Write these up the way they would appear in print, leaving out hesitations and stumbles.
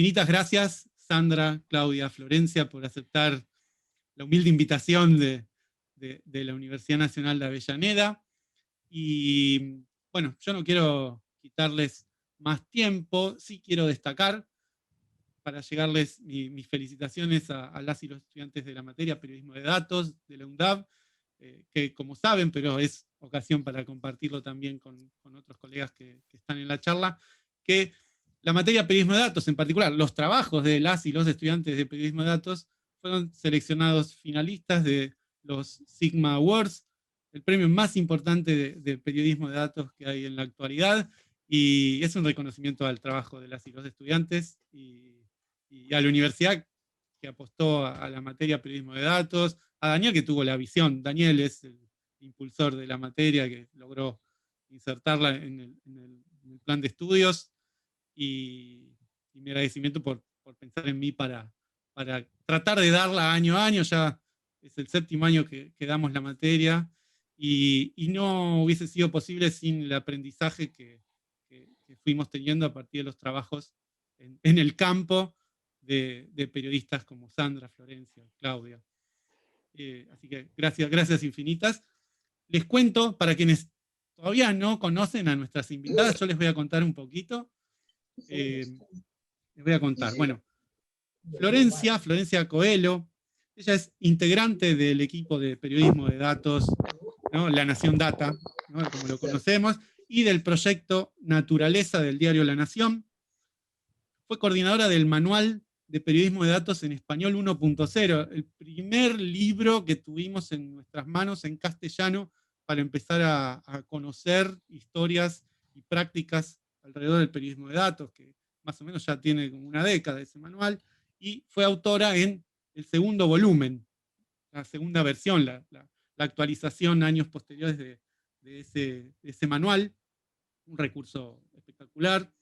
infinitas gracias, Sandra, Claudia, Florencia, por aceptar la humilde invitación de la Universidad Nacional de Avellaneda. Y bueno, yo no quiero quitarles más tiempo, sí quiero destacar, para llegarles mis felicitaciones a las y los estudiantes de la materia Periodismo de Datos de la UNDAV, que como saben, pero es ocasión para compartirlo también con otros colegas que están en la charla, que la materia Periodismo de Datos, en particular los trabajos de las y los estudiantes de Periodismo de Datos, fueron seleccionados finalistas de los Sigma Awards, el premio más importante de periodismo de datos que hay en la actualidad, y es un reconocimiento al trabajo de las y los estudiantes y a la universidad que apostó a la materia periodismo de datos, a Daniel que tuvo la visión. Daniel es el impulsor de la materia que logró insertarla en el plan de estudios, y mi agradecimiento por pensar en mí para tratar de darla año a año. Ya es el 7º año que damos la materia, y no hubiese sido posible sin el aprendizaje que fuimos teniendo a partir de los trabajos en el campo de periodistas como Sandra, Florencia, Claudia. Así que gracias infinitas. Les cuento, para quienes todavía no conocen a nuestras invitadas, yo les voy a contar un poquito. Les voy a contar. Bueno, Florencia Coelho, ella es integrante del equipo de periodismo de datos, ¿no? La Nación Data, ¿no? Como lo conocemos, y del proyecto Naturaleza del diario La Nación. Fue coordinadora del Manual de Periodismo de Datos en Español 1.0, el primer libro que tuvimos en nuestras manos en castellano para empezar a conocer historias y prácticas alrededor del periodismo de datos, que más o menos ya tiene como una década ese manual, y fue autora en el 2º volumen, la segunda versión, la actualización años posteriores de ese manual, un recurso espectacular.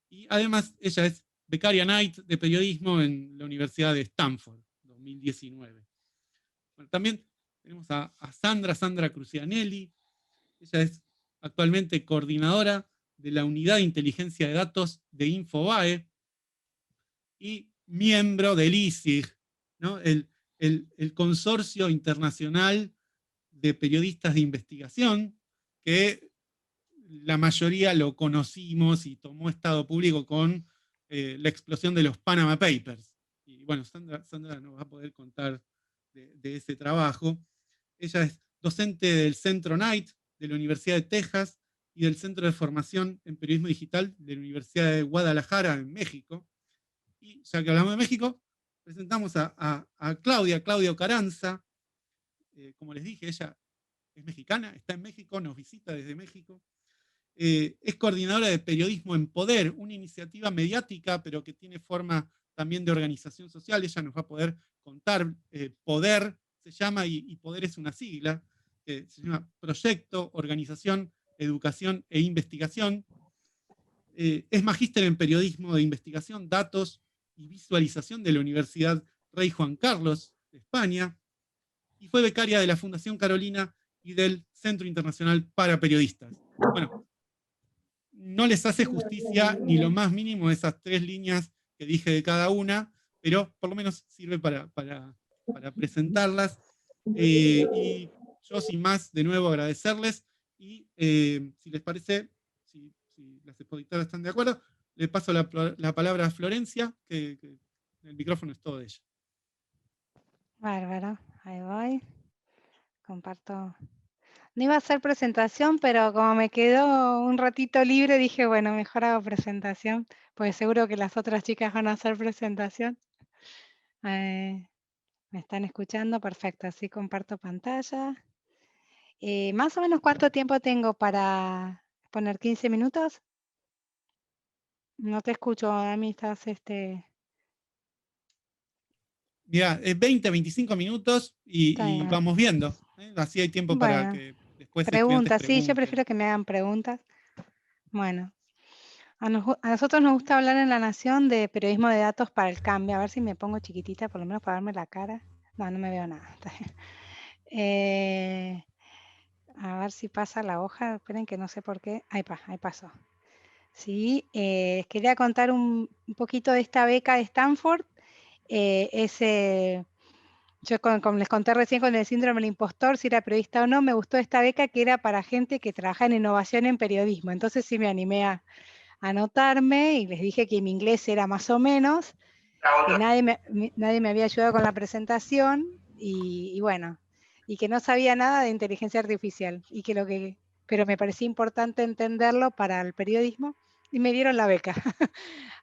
Y además ella es becaria Knight de periodismo en la Universidad de Stanford, 2019. Bueno, también tenemos a Sandra Crucianelli. Ella es actualmente coordinadora de la Unidad de Inteligencia de Datos de Infobae y miembro del ISIG, ¿no? el Consorcio Internacional de Periodistas de Investigación, que la mayoría lo conocimos y tomó estado público con la explosión de los Panama Papers. Y bueno, Sandra nos va a poder contar de ese trabajo. Ella es docente del Centro Knight de la Universidad de Texas y del Centro de Formación en Periodismo Digital de la Universidad de Guadalajara, en México. Y ya que hablamos de México, presentamos a Claudia Ocaranza. Como les dije, ella es mexicana, está en México, nos visita desde México. Es coordinadora de Periodismo en Poder, una iniciativa mediática, pero que tiene forma también de organización social. Ella nos va a poder contar. Poder se llama, y Poder es una sigla, se llama Proyecto, Organización, Educación e Investigación. Es magíster en Periodismo de Investigación, Datos y Visualización de la Universidad Rey Juan Carlos de España, y fue becaria de la Fundación Carolina y del Centro Internacional para Periodistas. Bueno, no les hace justicia ni lo más mínimo esas 3 líneas que dije de cada una, pero por lo menos sirve para presentarlas. Y yo, sin más, de nuevo agradecerles, y si les parece, si las expositoras están de acuerdo, le paso la palabra a Florencia, que el micrófono es todo de ella. Bárbaro, ahí voy. Comparto. No iba a hacer presentación, pero como me quedó un ratito libre, dije, bueno, mejor hago presentación, porque seguro que las otras chicas van a hacer presentación. ¿Me están escuchando? Perfecto, así comparto pantalla. Más o menos, ¿cuánto tiempo tengo para poner? ¿15 minutos? No te escucho, a mí estás Mira, 20, 25 minutos y vamos viendo. Así hay tiempo para Bueno, que después estudiantes preguntas, sí, yo pregunten. prefiero que me hagan preguntas. Bueno, a nosotros nos gusta hablar en La Nación de periodismo de datos para el cambio. A ver si me pongo chiquitita, por lo menos para darme la cara. No, no me veo nada. A ver si pasa la hoja. Esperen que no sé por qué. Ahí pasó. Sí, quería contar un poquito de esta beca de Stanford. Yo como les conté recién con el síndrome del impostor, si era periodista o no, me gustó esta beca que era para gente que trabaja en innovación en periodismo. Entonces sí me animé a anotarme y les dije que mi inglés era más o menos, que nadie me había ayudado con la presentación y bueno, y que no sabía nada de inteligencia artificial pero me parecía importante entenderlo para el periodismo y me dieron la beca.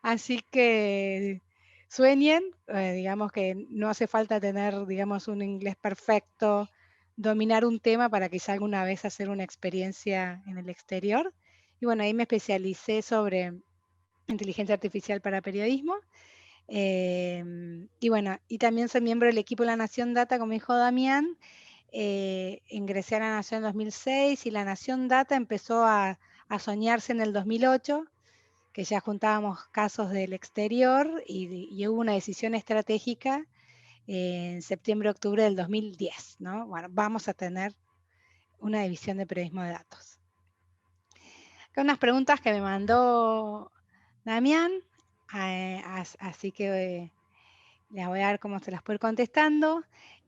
Así que sueñen, digamos que no hace falta tener, digamos, un inglés perfecto, dominar un tema para quizá alguna vez hacer una experiencia en el exterior. Y bueno, ahí me especialicé sobre inteligencia artificial para periodismo. Y bueno, y también soy miembro del equipo de la Nación Data, como dijo Damián. Ingresé a la Nación en 2006 y la Nación Data empezó a soñarse en el 2008, que ya juntábamos casos del exterior y hubo una decisión estratégica en septiembre-octubre del 2010, ¿no? Bueno, vamos a tener una división de periodismo de datos. Acá unas preguntas que me mandó Damián, así que les voy a dar cómo se las puedo ir contestando.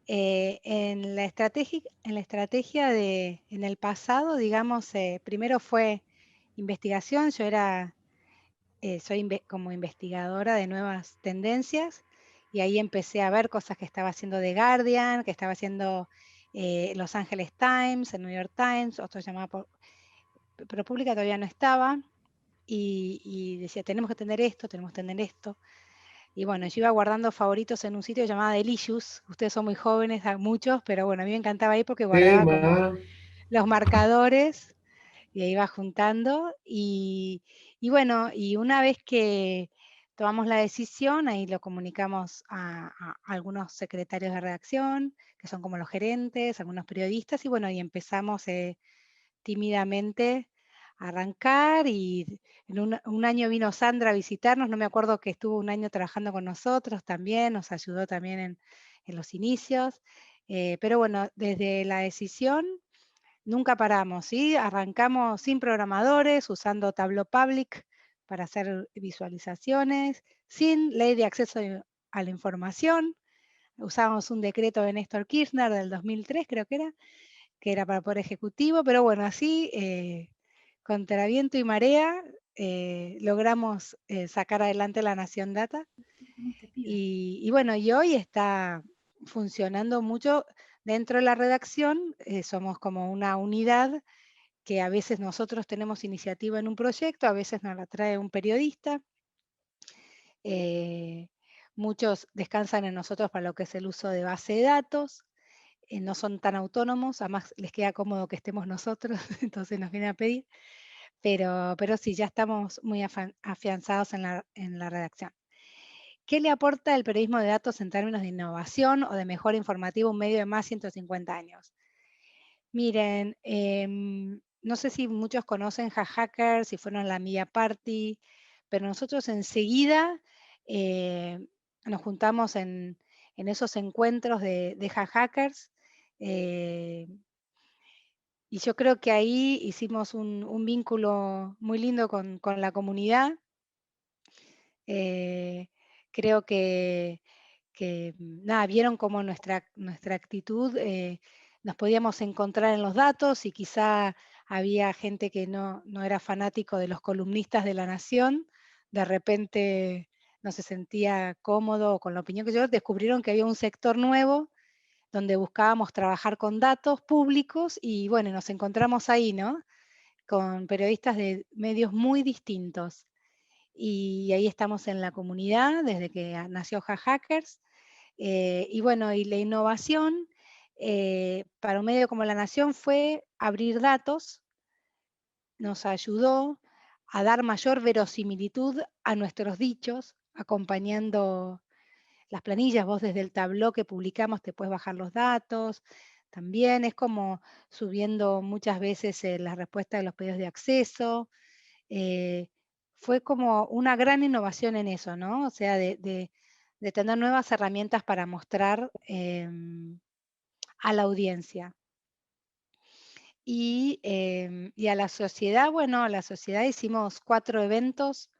En la estrategia en el pasado, digamos, primero fue investigación, yo soy como investigadora de nuevas tendencias y ahí empecé a ver cosas que estaba haciendo The Guardian, que estaba haciendo Los Angeles Times, el New York Times, otro llamado ProPublica todavía no estaba, y decía, tenemos que tener esto, tenemos que tener esto. Y bueno, yo iba guardando favoritos en un sitio llamado Delicious. Ustedes son muy jóvenes, muchos, pero bueno, a mí me encantaba ahí porque guardaba como los marcadores y ahí iba juntando. Y bueno, y una vez que tomamos la decisión, ahí lo comunicamos a algunos secretarios de redacción, que son como los gerentes, algunos periodistas, y bueno, y empezamos tímidamente a arrancar y en un año vino Sandra a visitarnos, no me acuerdo que estuvo un año trabajando con nosotros también, nos ayudó también en los inicios, pero bueno, desde la decisión nunca paramos, ¿sí? Arrancamos sin programadores, usando Tableau Public para hacer visualizaciones, sin ley de acceso a la información, usábamos un decreto de Néstor Kirchner del 2003, creo que era para poder ejecutivo, pero bueno, así, contra viento y marea, logramos sacar adelante la Nación Data. Y bueno, y hoy está funcionando mucho dentro de la redacción, somos como una unidad que a veces nosotros tenemos iniciativa en un proyecto, a veces nos la trae un periodista. Muchos descansan en nosotros para lo que es el uso de base de datos, no son tan autónomos, además les queda cómodo que estemos nosotros, entonces nos vienen a pedir, pero sí, ya estamos muy afianzados en la redacción. ¿Qué le aporta el periodismo de datos en términos de innovación o de mejora informativa a un medio de más de 150 años? Miren, no sé si muchos conocen Hackers, si fueron a la Media Party, pero nosotros enseguida nos juntamos en esos encuentros de Hackers, y yo creo que ahí hicimos un vínculo muy lindo con la comunidad. Creo que nada, vieron cómo nuestra actitud, nos podíamos encontrar en los datos y quizá había gente que no era fanático de los columnistas de La Nación, de repente no se sentía cómodo con la opinión que yo, descubrieron que había un sector nuevo donde buscábamos trabajar con datos públicos y bueno, nos encontramos ahí, ¿no? Con periodistas de medios muy distintos. Y ahí estamos en la comunidad desde que nació Hackers. Y bueno, y la innovación para un medio como La Nación fue abrir datos, nos ayudó a dar mayor verosimilitud a nuestros dichos, acompañando las planillas. Vos desde el tabló que publicamos te puedes bajar los datos. También es como subiendo muchas veces las respuestas de los pedidos de acceso. Eh, Fue como una gran innovación en eso, ¿no? O sea, de tener nuevas herramientas para mostrar a la audiencia. Y a la sociedad, bueno, a la sociedad hicimos 4 eventos.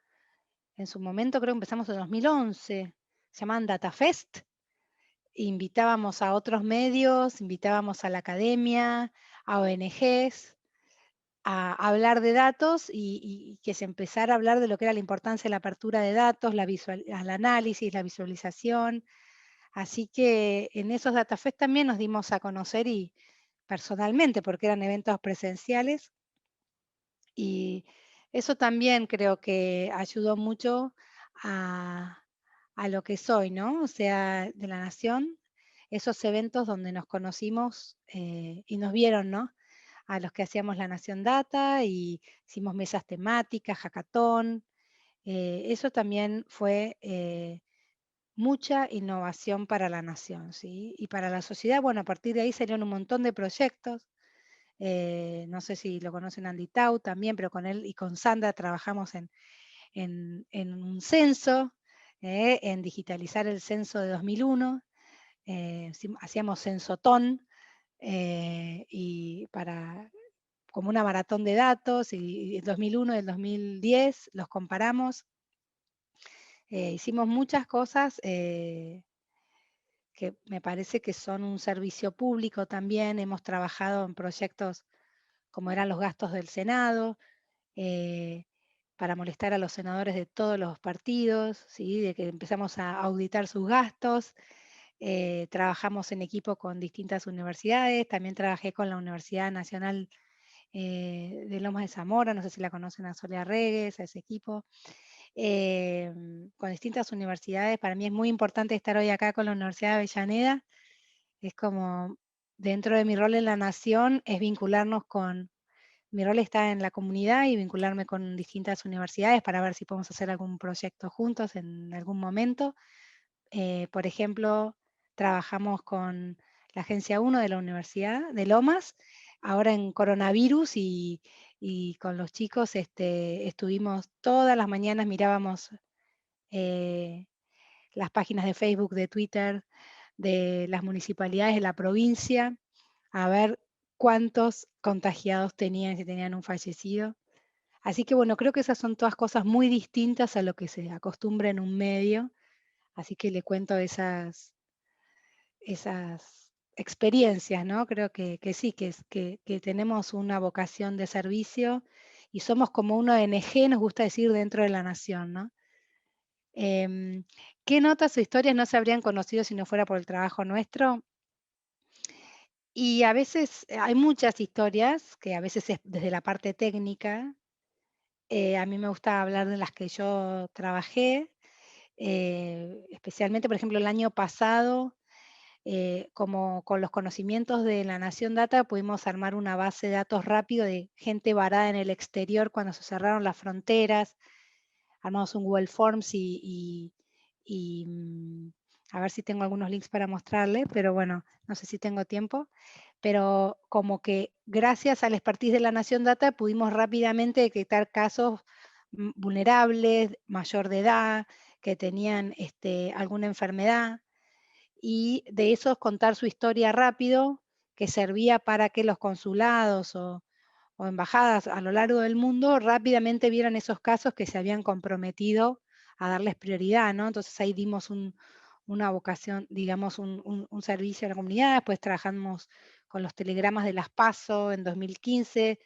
En su momento creo que empezamos en 2011, se llamaban DataFest. Invitábamos a otros medios, invitábamos a la academia, a ONGs, a hablar de datos y que se empezara a hablar de lo que era la importancia de la apertura de datos, el análisis, la visualización. Así que en esos DataFest también nos dimos a conocer y personalmente, porque eran eventos presenciales, y eso también creo que ayudó mucho a, a lo que soy, ¿no? O sea, de la Nación, esos eventos donde nos conocimos y nos vieron, ¿no? A los que hacíamos la Nación Data y hicimos mesas temáticas, hackathon. Eso también fue mucha innovación para la Nación, ¿sí? Y para la sociedad, bueno, a partir de ahí salieron un montón de proyectos. No sé si lo conocen Andy Tau también, pero con él y con Sandra trabajamos en un censo, en digitalizar el censo de 2001. Hacíamos censotón y como una maratón de datos, y el 2001 y el 2010 los comparamos. Hicimos muchas cosas que me parece que son un servicio público también. Hemos trabajado en proyectos como eran los gastos del Senado, eh, para molestar a los senadores de todos los partidos, ¿sí? De que empezamos a auditar sus gastos. Trabajamos en equipo con distintas universidades, también trabajé con la Universidad Nacional de Lomas de Zamora, no sé si la conocen, a Soledad Regues, a ese equipo. Con distintas universidades, para mí es muy importante estar hoy acá con la Universidad de Avellaneda. Es como, dentro de mi rol en la Nación, es vincularnos con, mi rol está en la comunidad y vincularme con distintas universidades para ver si podemos hacer algún proyecto juntos en algún momento. Por ejemplo, trabajamos con la Agencia 1 de la Universidad de Lomas, ahora en coronavirus, y con los chicos estuvimos todas las mañanas, mirábamos eh, las páginas de Facebook, de Twitter, de las municipalidades de la provincia, a ver cuántos contagiados tenían, si tenían un fallecido. Así que bueno, creo que esas son todas cosas muy distintas a lo que se acostumbra en un medio, así que le cuento esas experiencias, ¿no? Creo que sí, que tenemos una vocación de servicio y somos como una ONG, nos gusta decir, dentro de la Nación, ¿no? ¿Qué notas o historias no se habrían conocido si no fuera por el trabajo nuestro? Y a veces hay muchas historias que a veces es desde la parte técnica. A mí me gusta hablar de las que yo trabajé, especialmente, por ejemplo, el año pasado, como con los conocimientos de la Nación Data, pudimos armar una base de datos rápido de gente varada en el exterior cuando se cerraron las fronteras. Armamos un Google Forms y a ver si tengo algunos links para mostrarle, pero bueno, no sé si tengo tiempo. Pero como que gracias al expertise de la Nación Data pudimos rápidamente detectar casos vulnerables, mayor de edad, que tenían alguna enfermedad, y de esos contar su historia rápido, que servía para que los consulados o embajadas a lo largo del mundo rápidamente vieran esos casos que se habían comprometido a darles prioridad, ¿no? Entonces ahí dimos una vocación, digamos, un servicio a la comunidad. Después trabajamos con los telegramas de las PASO en 2015,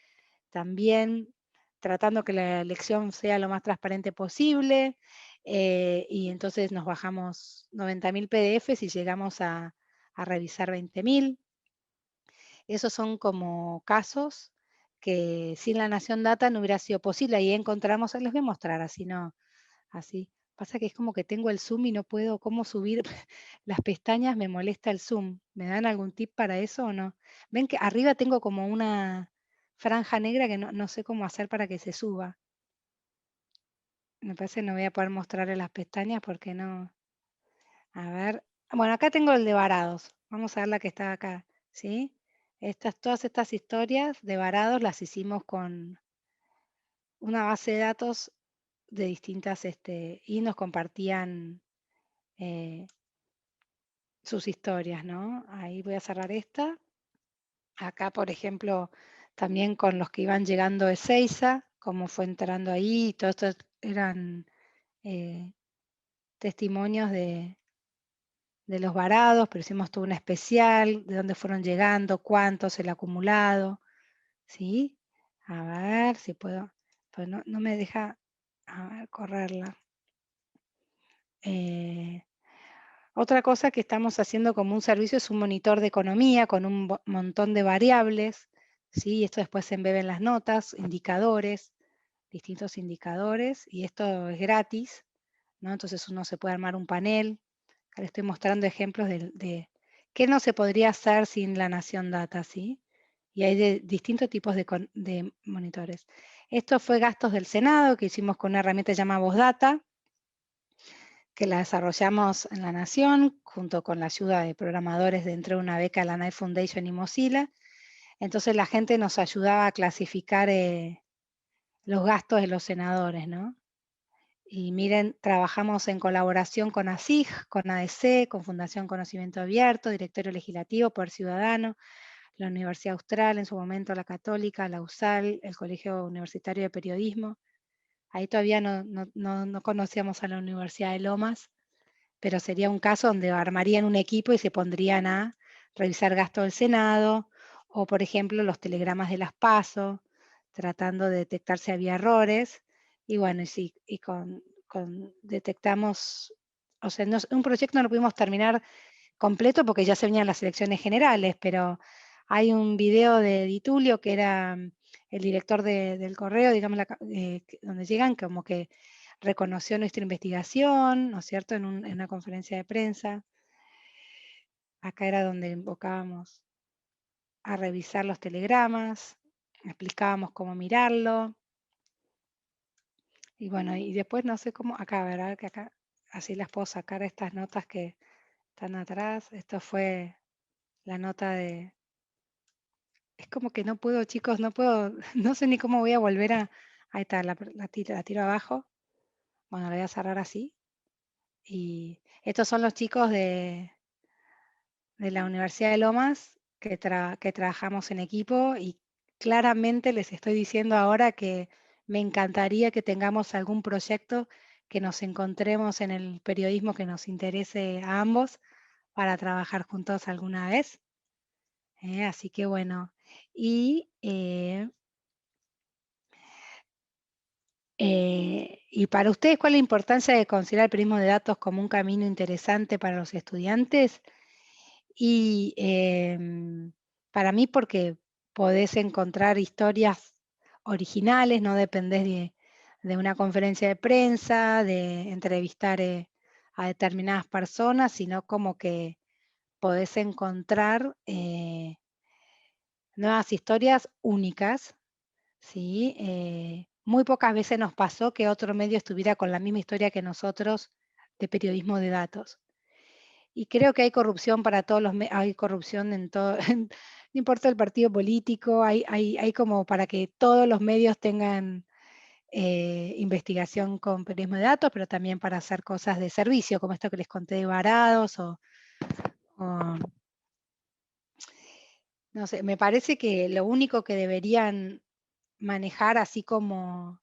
también tratando que la elección sea lo más transparente posible. Y entonces nos bajamos 90.000 PDFs y llegamos a revisar 20.000. Esos son como casos que sin la Nación Data no hubiera sido posible. Ahí encontramos, les voy a mostrar, así no, así. Pasa que es como que tengo el zoom y no puedo, cómo subir las pestañas, me molesta el zoom. ¿Me dan algún tip para eso o no? Ven que arriba tengo como una franja negra que no sé cómo hacer para que se suba. Me parece que no voy a poder mostrarle las pestañas porque no. A ver. Bueno, acá tengo el de varados. Vamos a ver la que está acá, ¿sí? Todas estas historias de varados las hicimos con una base de datos de distintas, y nos compartían sus historias, ¿no? Ahí voy a cerrar esta. Acá, por ejemplo, también con los que iban llegando de Ezeiza, cómo fue entrando ahí, todo esto eran testimonios de los varados, pero hicimos todo un especial, de dónde fueron llegando, cuántos, el acumulado, ¿sí? A ver si puedo, pues no me deja, a ver, correrla. Otra cosa que estamos haciendo como un servicio es un monitor de economía con un montón de variables, ¿sí? Esto después se embebe en las notas, indicadores, distintos indicadores, y esto es gratis, ¿no? Entonces uno se puede armar un panel. Acá les estoy mostrando ejemplos de qué no se podría hacer sin la Nación Data, ¿sí? Y hay de distintos tipos de monitores. Esto fue gastos del Senado que hicimos con una herramienta llamada VozData, que la desarrollamos en la Nación, junto con la ayuda de programadores dentro de una beca de la Knight Foundation y Mozilla. Entonces la gente nos ayudaba a clasificar los gastos de los senadores, ¿no? Y miren, trabajamos en colaboración con ASIG, con ADC, con Fundación Conocimiento Abierto, Directorio Legislativo, Poder Ciudadano, la Universidad Austral, en su momento la Católica, la USAL, el Colegio Universitario de Periodismo. Ahí todavía no conocíamos a la Universidad de Lomas, pero sería un caso donde armarían un equipo y se pondrían a revisar gastos del Senado, o por ejemplo los telegramas de las PASO, tratando de detectar si había errores, y bueno, detectamos, o sea, un proyecto no lo pudimos terminar completo porque ya se venían las elecciones generales, pero hay un video de Di Tulio, que era el director del correo, digamos, donde llegan, como que reconoció nuestra investigación, ¿no es cierto?, en una conferencia de prensa. Acá era donde invocábamos a revisar los telegramas, explicábamos cómo mirarlo, y bueno, y después no sé cómo, acá, ¿verdad? Que acá, así las puedo sacar estas notas que están atrás. Esto fue la nota de... Es como que no puedo, chicos, no puedo, no sé ni cómo voy a volver a... Ahí está, la tiro abajo. Bueno, la voy a cerrar así. Y estos son los chicos de la Universidad de Lomas que trabajamos en equipo, y claramente les estoy diciendo ahora que me encantaría que tengamos algún proyecto, que nos encontremos en el periodismo que nos interese a ambos para trabajar juntos alguna vez. Así que bueno, y para ustedes, ¿cuál es la importancia de considerar el periodismo de datos como un camino interesante para los estudiantes? Y para mí, porque podés encontrar historias originales, no dependés de una conferencia de prensa, de entrevistar a determinadas personas, sino como que podés encontrar nuevas historias únicas, ¿sí? Muy pocas veces nos pasó que otro medio estuviera con la misma historia que nosotros de periodismo de datos. Y creo que hay corrupción para todos los medios, hay corrupción en todo, no importa el partido político, hay como para que todos los medios tengan investigación con periodismo de datos, pero también para hacer cosas de servicio, como esto que les conté de varados, o no sé, me parece que lo único que deberían manejar así como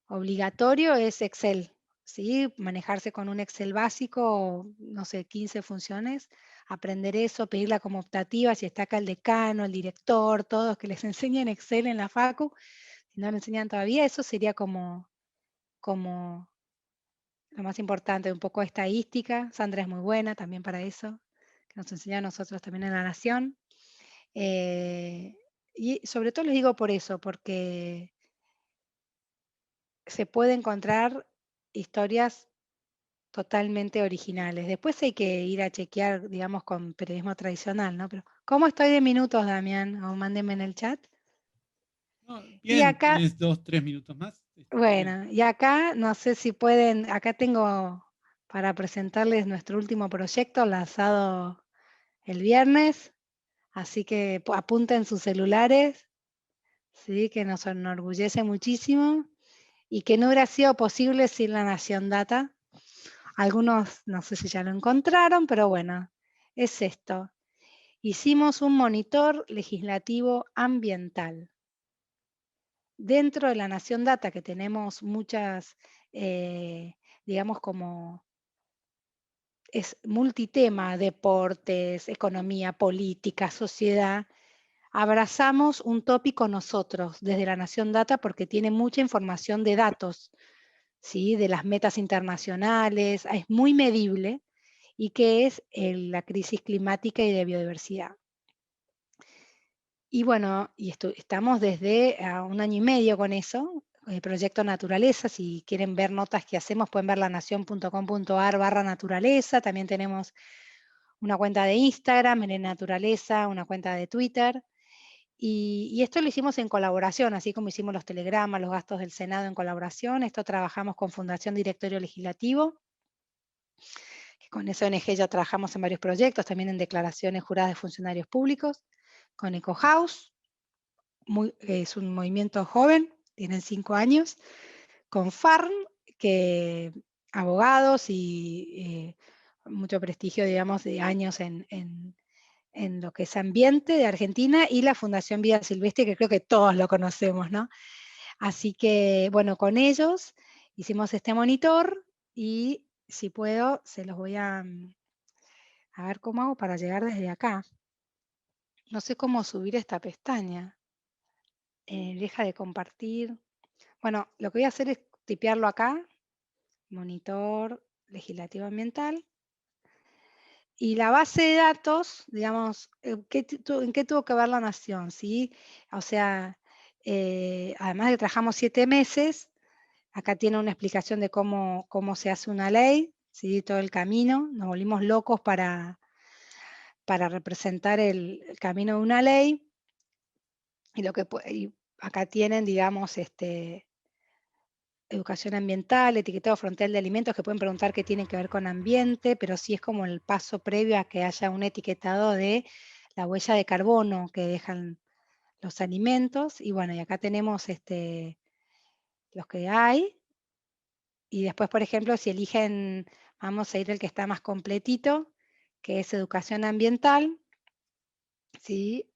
obligatorio es Excel, ¿sí? Manejarse con un Excel básico, no sé, 15 funciones, aprender eso, pedirla como optativa, si está acá el decano, el director, todos que les enseñen Excel en la facu, si no lo enseñan todavía, eso sería como lo más importante, un poco de estadística. Sandra es muy buena también para eso, que nos enseña a nosotros también en La Nación. Y sobre todo les digo por eso, porque se puede encontrar historias totalmente originales. Después hay que ir a chequear, digamos, con periodismo tradicional, ¿no? Pero, ¿cómo estoy de minutos, Damián? O mándenme en el chat. No, Y bien, acá, tenés 2, 3 minutos más. Está bien. bueno, y acá no sé si pueden, acá tengo para presentarles nuestro último proyecto lanzado el viernes, así que apunten sus celulares, ¿sí? Que nos enorgullece muchísimo y que no hubiera sido posible sin la Nación Data. Algunos no sé si ya lo encontraron, pero bueno, es esto. Hicimos un monitor legislativo ambiental. dentro de la Nación Data, que tenemos muchas, digamos, como es multitema, deportes, economía, política, sociedad, abrazamos un tópico nosotros desde la Nación Data porque tiene mucha información de datos, ¿sí? De las metas internacionales, es muy medible, y que es la crisis climática y de biodiversidad. Y bueno, estamos desde 1 año y medio con eso, el proyecto Naturaleza. Si quieren ver notas que hacemos, pueden ver lanacion.com.ar/naturaleza. También tenemos una cuenta de Instagram, en Naturaleza, una cuenta de Twitter. Y esto lo hicimos en colaboración, así como hicimos los telegramas, los gastos del Senado en colaboración. Esto trabajamos con Fundación Directorio Legislativo, que con esa ONG ya trabajamos en varios proyectos, también en declaraciones juradas de funcionarios públicos, con EcoHouse, es un movimiento joven, tienen 5 años, con FARM, que abogados y mucho prestigio, digamos, de años en lo que es ambiente de Argentina, y la Fundación Vida Silvestre, que creo que todos lo conocemos, ¿no? Así que, bueno, con ellos hicimos este monitor, y si puedo, se los voy a ver cómo hago para llegar desde acá. No sé cómo subir esta pestaña. Deja de compartir. Bueno, lo que voy a hacer es tipearlo acá, monitor legislativo ambiental, y la base de datos, digamos, ¿en qué tuvo que ver la Nación? ¿Sí? O sea, además de que trabajamos 7 meses, acá tiene una explicación de cómo se hace una ley, ¿sí? Todo el camino, nos volvimos locos para representar el camino de una ley, y acá tienen, digamos, educación ambiental, etiquetado frontal de alimentos, que pueden preguntar qué tiene que ver con ambiente, pero sí es como el paso previo a que haya un etiquetado de la huella de carbono que dejan los alimentos. Y bueno, y acá tenemos los que hay. Y después, por ejemplo, si eligen, vamos a ir el que está más completito, que es educación ambiental, ¿sí?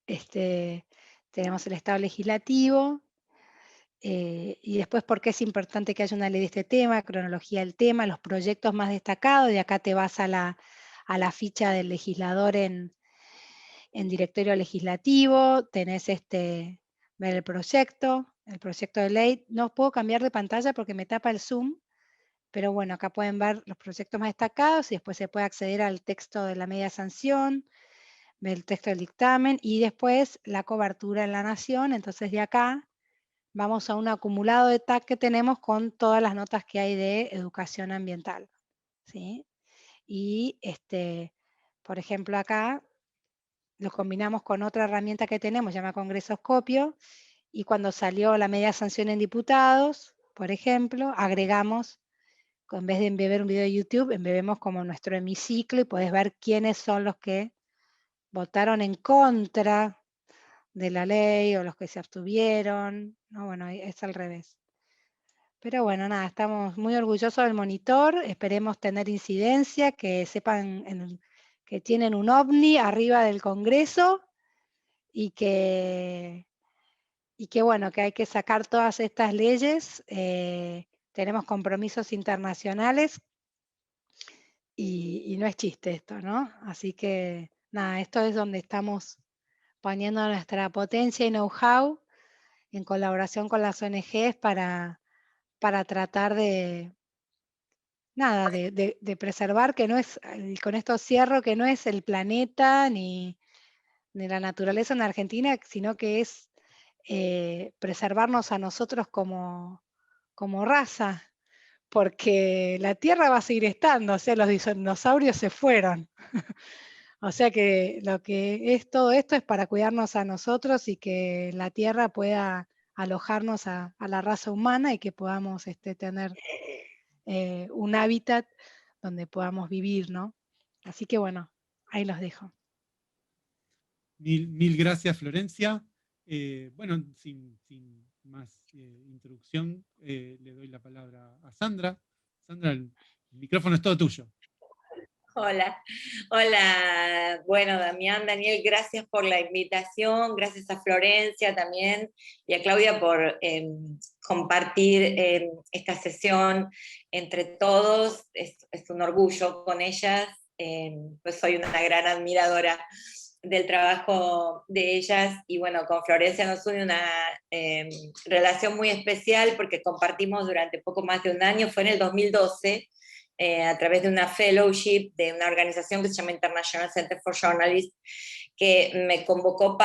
Tenemos el estado legislativo. Y después, ¿por qué es importante que haya una ley de este tema? Cronología del tema, los proyectos más destacados. De acá te vas a la ficha del legislador en directorio legislativo, tenés ver el proyecto de ley. No puedo cambiar de pantalla porque me tapa el Zoom, pero bueno, acá pueden ver los proyectos más destacados, y después se puede acceder al texto de la media sanción, ver el texto del dictamen, y después la cobertura en la Nación. Entonces de acá vamos a un acumulado de tag que tenemos con todas las notas que hay de educación ambiental, ¿sí? Y por ejemplo, acá lo combinamos con otra herramienta que tenemos, llama Congresoscopio, y cuando salió la media sanción en diputados, por ejemplo, agregamos, en vez de embeber un video de YouTube, embebemos como nuestro hemiciclo, y podés ver quiénes son los que votaron en contra de la ley o los que se abstuvieron, ¿no? Bueno, es al revés. Pero bueno, nada, estamos muy orgullosos del monitor, esperemos tener incidencia, que sepan que tienen un ovni arriba del Congreso, y que bueno, que hay que sacar todas estas leyes, tenemos compromisos internacionales, y no es chiste esto, ¿no? Así que nada, esto es donde estamos poniendo nuestra potencia y know-how en colaboración con las ONGs para tratar de, nada, de preservar, que no es, con esto cierro, que no es el planeta ni la naturaleza en Argentina, sino que es preservarnos a nosotros como raza, porque la Tierra va a seguir estando, o sea, los dinosaurios se fueron. O sea que lo que es todo esto es para cuidarnos a nosotros, y que la Tierra pueda alojarnos a la raza humana, y que podamos tener un hábitat donde podamos vivir, ¿no? Así que bueno, ahí los dejo. Mil gracias, Florencia. Bueno, sin más introducción, le doy la palabra a Sandra. Sandra, el micrófono es todo tuyo. Hola, hola. Bueno, Damián, Daniel, gracias por la invitación, gracias a Florencia también y a Claudia por compartir esta sesión entre todos. Es un orgullo con ellas, pues soy una gran admiradora del trabajo de ellas y bueno, con Florencia nos une una relación muy especial porque compartimos durante poco más de un año, fue en el 2012, a través de una fellowship de una organización que se llama International Center for Journalists, que me convocó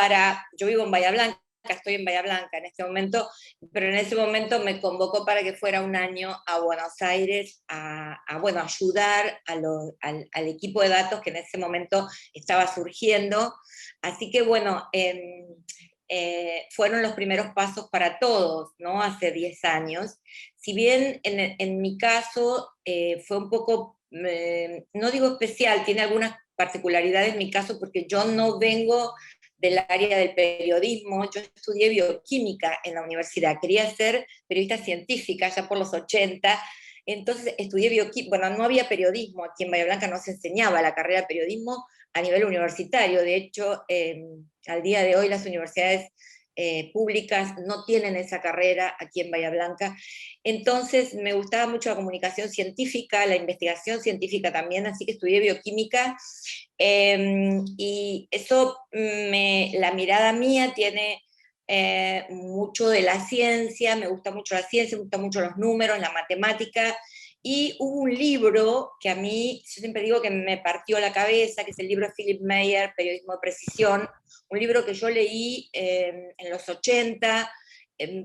yo vivo en Bahía Blanca, estoy en Bahía Blanca en este momento, pero en ese momento me convocó para que fuera un año a Buenos Aires bueno, ayudar al equipo de datos que en ese momento estaba surgiendo. Así que bueno, fueron los primeros pasos para todos, ¿no? Hace 10 años. Si bien en mi caso fue un poco, no digo especial, tiene algunas particularidades en mi caso porque yo no vengo del área del periodismo, yo estudié bioquímica en la universidad, quería ser periodista científica ya por los 80, entonces estudié bioquímica, bueno, no había periodismo, aquí en Bahía Blanca no se enseñaba la carrera de periodismo a nivel universitario, de hecho, al día de hoy las universidades públicas no tienen esa carrera aquí en Bahía Blanca. Entonces me gustaba mucho la comunicación científica, la investigación científica también, así que estudié bioquímica y eso, la mirada mía tiene mucho de la ciencia, me gusta mucho la ciencia, me gustan mucho los números, la matemática, y hubo un libro que a mí, yo siempre digo que me partió la cabeza, que es el libro de Philip Meyer, Periodismo de Precisión, un libro que yo leí en los 80,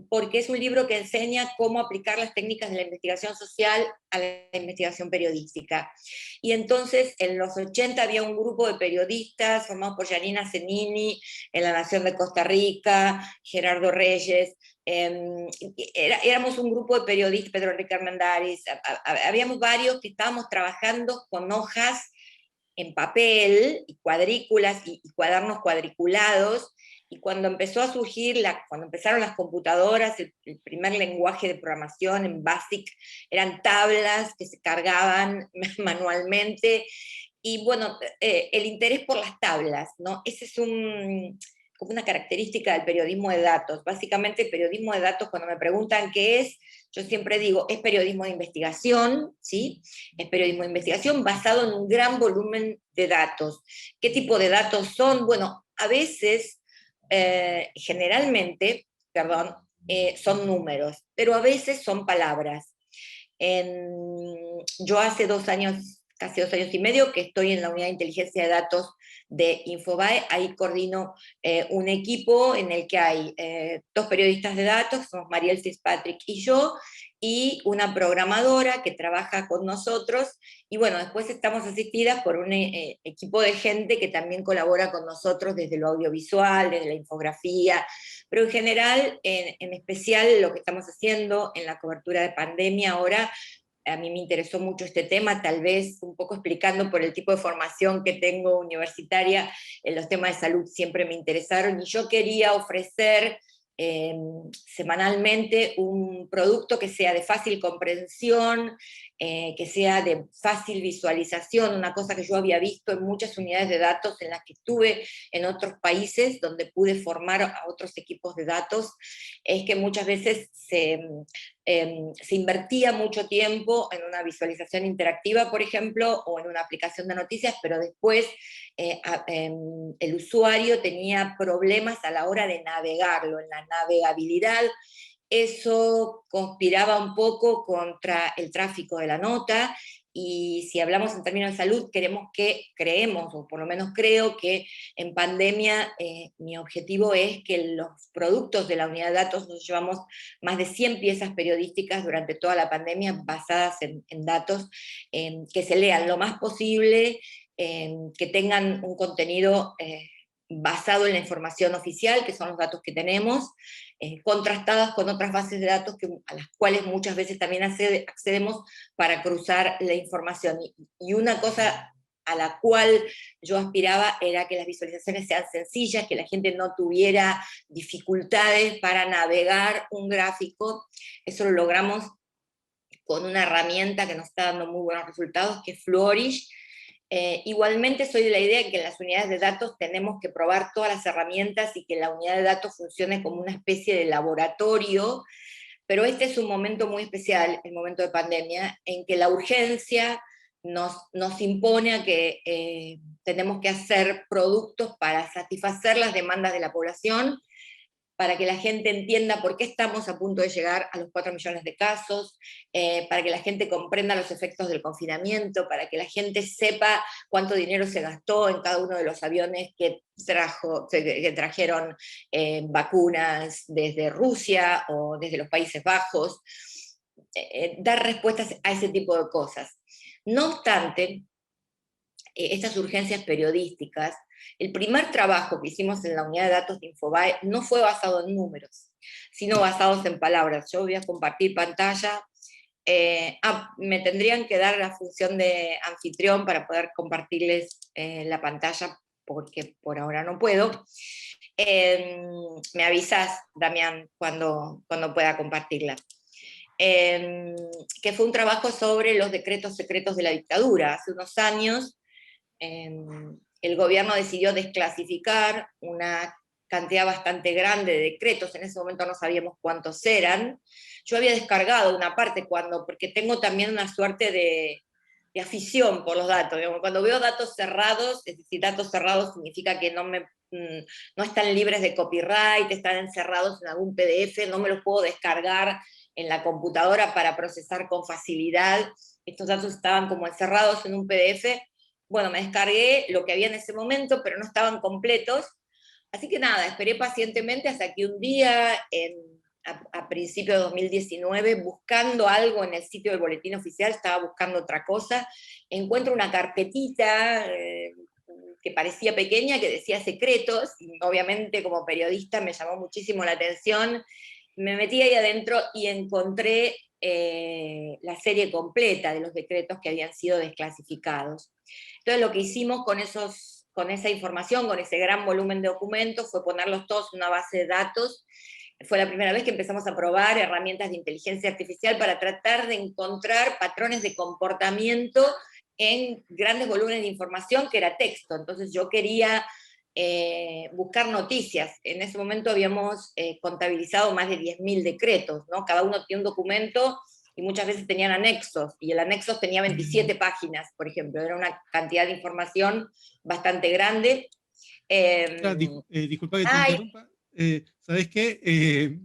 porque es un libro que enseña cómo aplicar las técnicas de la investigación social a la investigación periodística. Y entonces en los 80 había un grupo de periodistas formados por Yanina Zenini en La Nación de Costa Rica, Gerardo Reyes, éramos un grupo de periodistas, Pedro Enrique Armendáriz, habíamos varios que estábamos trabajando con hojas en papel y cuadrículas y cuadernos cuadriculados, y cuando empezó a surgir, cuando empezaron las computadoras, el primer lenguaje de programación en BASIC eran tablas que se cargaban manualmente, y bueno, el interés por las tablas, ¿no? Ese es como una característica del periodismo de datos. Básicamente, el periodismo de datos, cuando me preguntan qué es, yo siempre digo, es periodismo de investigación, ¿sí? Es periodismo de investigación basado en un gran volumen de datos. ¿Qué tipo de datos son? Bueno, a veces, generalmente, perdón, son números, pero a veces son palabras. Yo hace 2 años, casi 2 años y medio, que estoy en la unidad de inteligencia de datos de Infobae. Ahí coordino un equipo en el que hay 2 periodistas de datos, somos Mariel Fitzpatrick y yo, y una programadora que trabaja con nosotros, y bueno, después estamos asistidas por un equipo de gente que también colabora con nosotros desde lo audiovisual, desde la infografía, pero en general, en especial lo que estamos haciendo en la cobertura de pandemia ahora, a mí me interesó mucho este tema, tal vez un poco explicando por el tipo de formación que tengo universitaria, los temas de salud siempre me interesaron, y yo quería ofrecer semanalmente un producto que sea de fácil comprensión, que sea de fácil visualización, una cosa que yo había visto en muchas unidades de datos en las que estuve en otros países, donde pude formar a otros equipos de datos, es que muchas veces se invertía mucho tiempo en una visualización interactiva, por ejemplo, o en una aplicación de noticias, pero después el usuario tenía problemas a la hora de navegarlo, en la navegabilidad. Eso conspiraba un poco contra el tráfico de la nota, y si hablamos en términos de salud, creemos, o por lo menos creo que en pandemia mi objetivo es que los productos de la unidad de datos, nos llevamos más de 100 piezas periodísticas durante toda la pandemia basadas en datos, que se lean lo más posible, que tengan un contenido basado en la información oficial, que son los datos que tenemos, contrastadas con otras bases de datos a las cuales muchas veces también accedemos para cruzar la información. Y una cosa a la cual yo aspiraba era que las visualizaciones sean sencillas, que la gente no tuviera dificultades para navegar un gráfico. Eso lo logramos con una herramienta que nos está dando muy buenos resultados, que es Flourish, Igualmente soy de la idea de que en las unidades de datos tenemos que probar todas las herramientas y que la unidad de datos funcione como una especie de laboratorio, pero este es un momento muy especial, el momento de pandemia, en que la urgencia nos impone a que tenemos que hacer productos para satisfacer las demandas de la población, para que la gente entienda por qué estamos a punto de llegar a los 4 millones de casos, para que la gente comprenda los efectos del confinamiento, para que la gente sepa cuánto dinero se gastó en cada uno de los aviones que trajeron vacunas desde Rusia o desde los Países Bajos, dar respuestas a ese tipo de cosas. No obstante, estas urgencias periodísticas, el primer trabajo que hicimos en la unidad de datos de Infobae no fue basado en números, sino basados en palabras. Yo voy a compartir pantalla. Me tendrían que dar la función de anfitrión para poder compartirles la pantalla, porque por ahora no puedo. Me avisas, Damián, cuando pueda compartirla. Que fue un trabajo sobre los decretos secretos de la dictadura. Hace unos años, el gobierno decidió desclasificar una cantidad bastante grande de decretos, en ese momento no sabíamos cuántos eran. Yo había descargado una parte porque tengo también una suerte de afición por los datos. Digamos, cuando veo datos cerrados, es decir, datos cerrados significa que no están libres de copyright, están encerrados en algún PDF, no me los puedo descargar en la computadora para procesar con facilidad. Estos datos estaban como encerrados en un PDF. Bueno, me descargué lo que había en ese momento, pero no estaban completos. Así que nada, esperé pacientemente hasta que un día, a principios de 2019, buscando algo en el sitio del boletín oficial, estaba buscando otra cosa, encuentro una carpetita que parecía pequeña, que decía secretos, y obviamente como periodista me llamó muchísimo la atención. Me metí ahí adentro y encontré la serie completa de los decretos que habían sido desclasificados. Entonces lo que hicimos con esa información, con ese gran volumen de documentos, fue ponerlos todos en una base de datos. Fue la primera vez que empezamos a probar herramientas de inteligencia artificial para tratar de encontrar patrones de comportamiento en grandes volúmenes de información que era texto. Entonces yo quería buscar noticias. En ese momento habíamos contabilizado más de 10.000 decretos, ¿no? Cada uno tiene un documento y muchas veces tenían anexos, y el anexo tenía 27 páginas, por ejemplo, era una cantidad de información bastante grande. Disculpa que te interrumpa. ¿Sabés qué?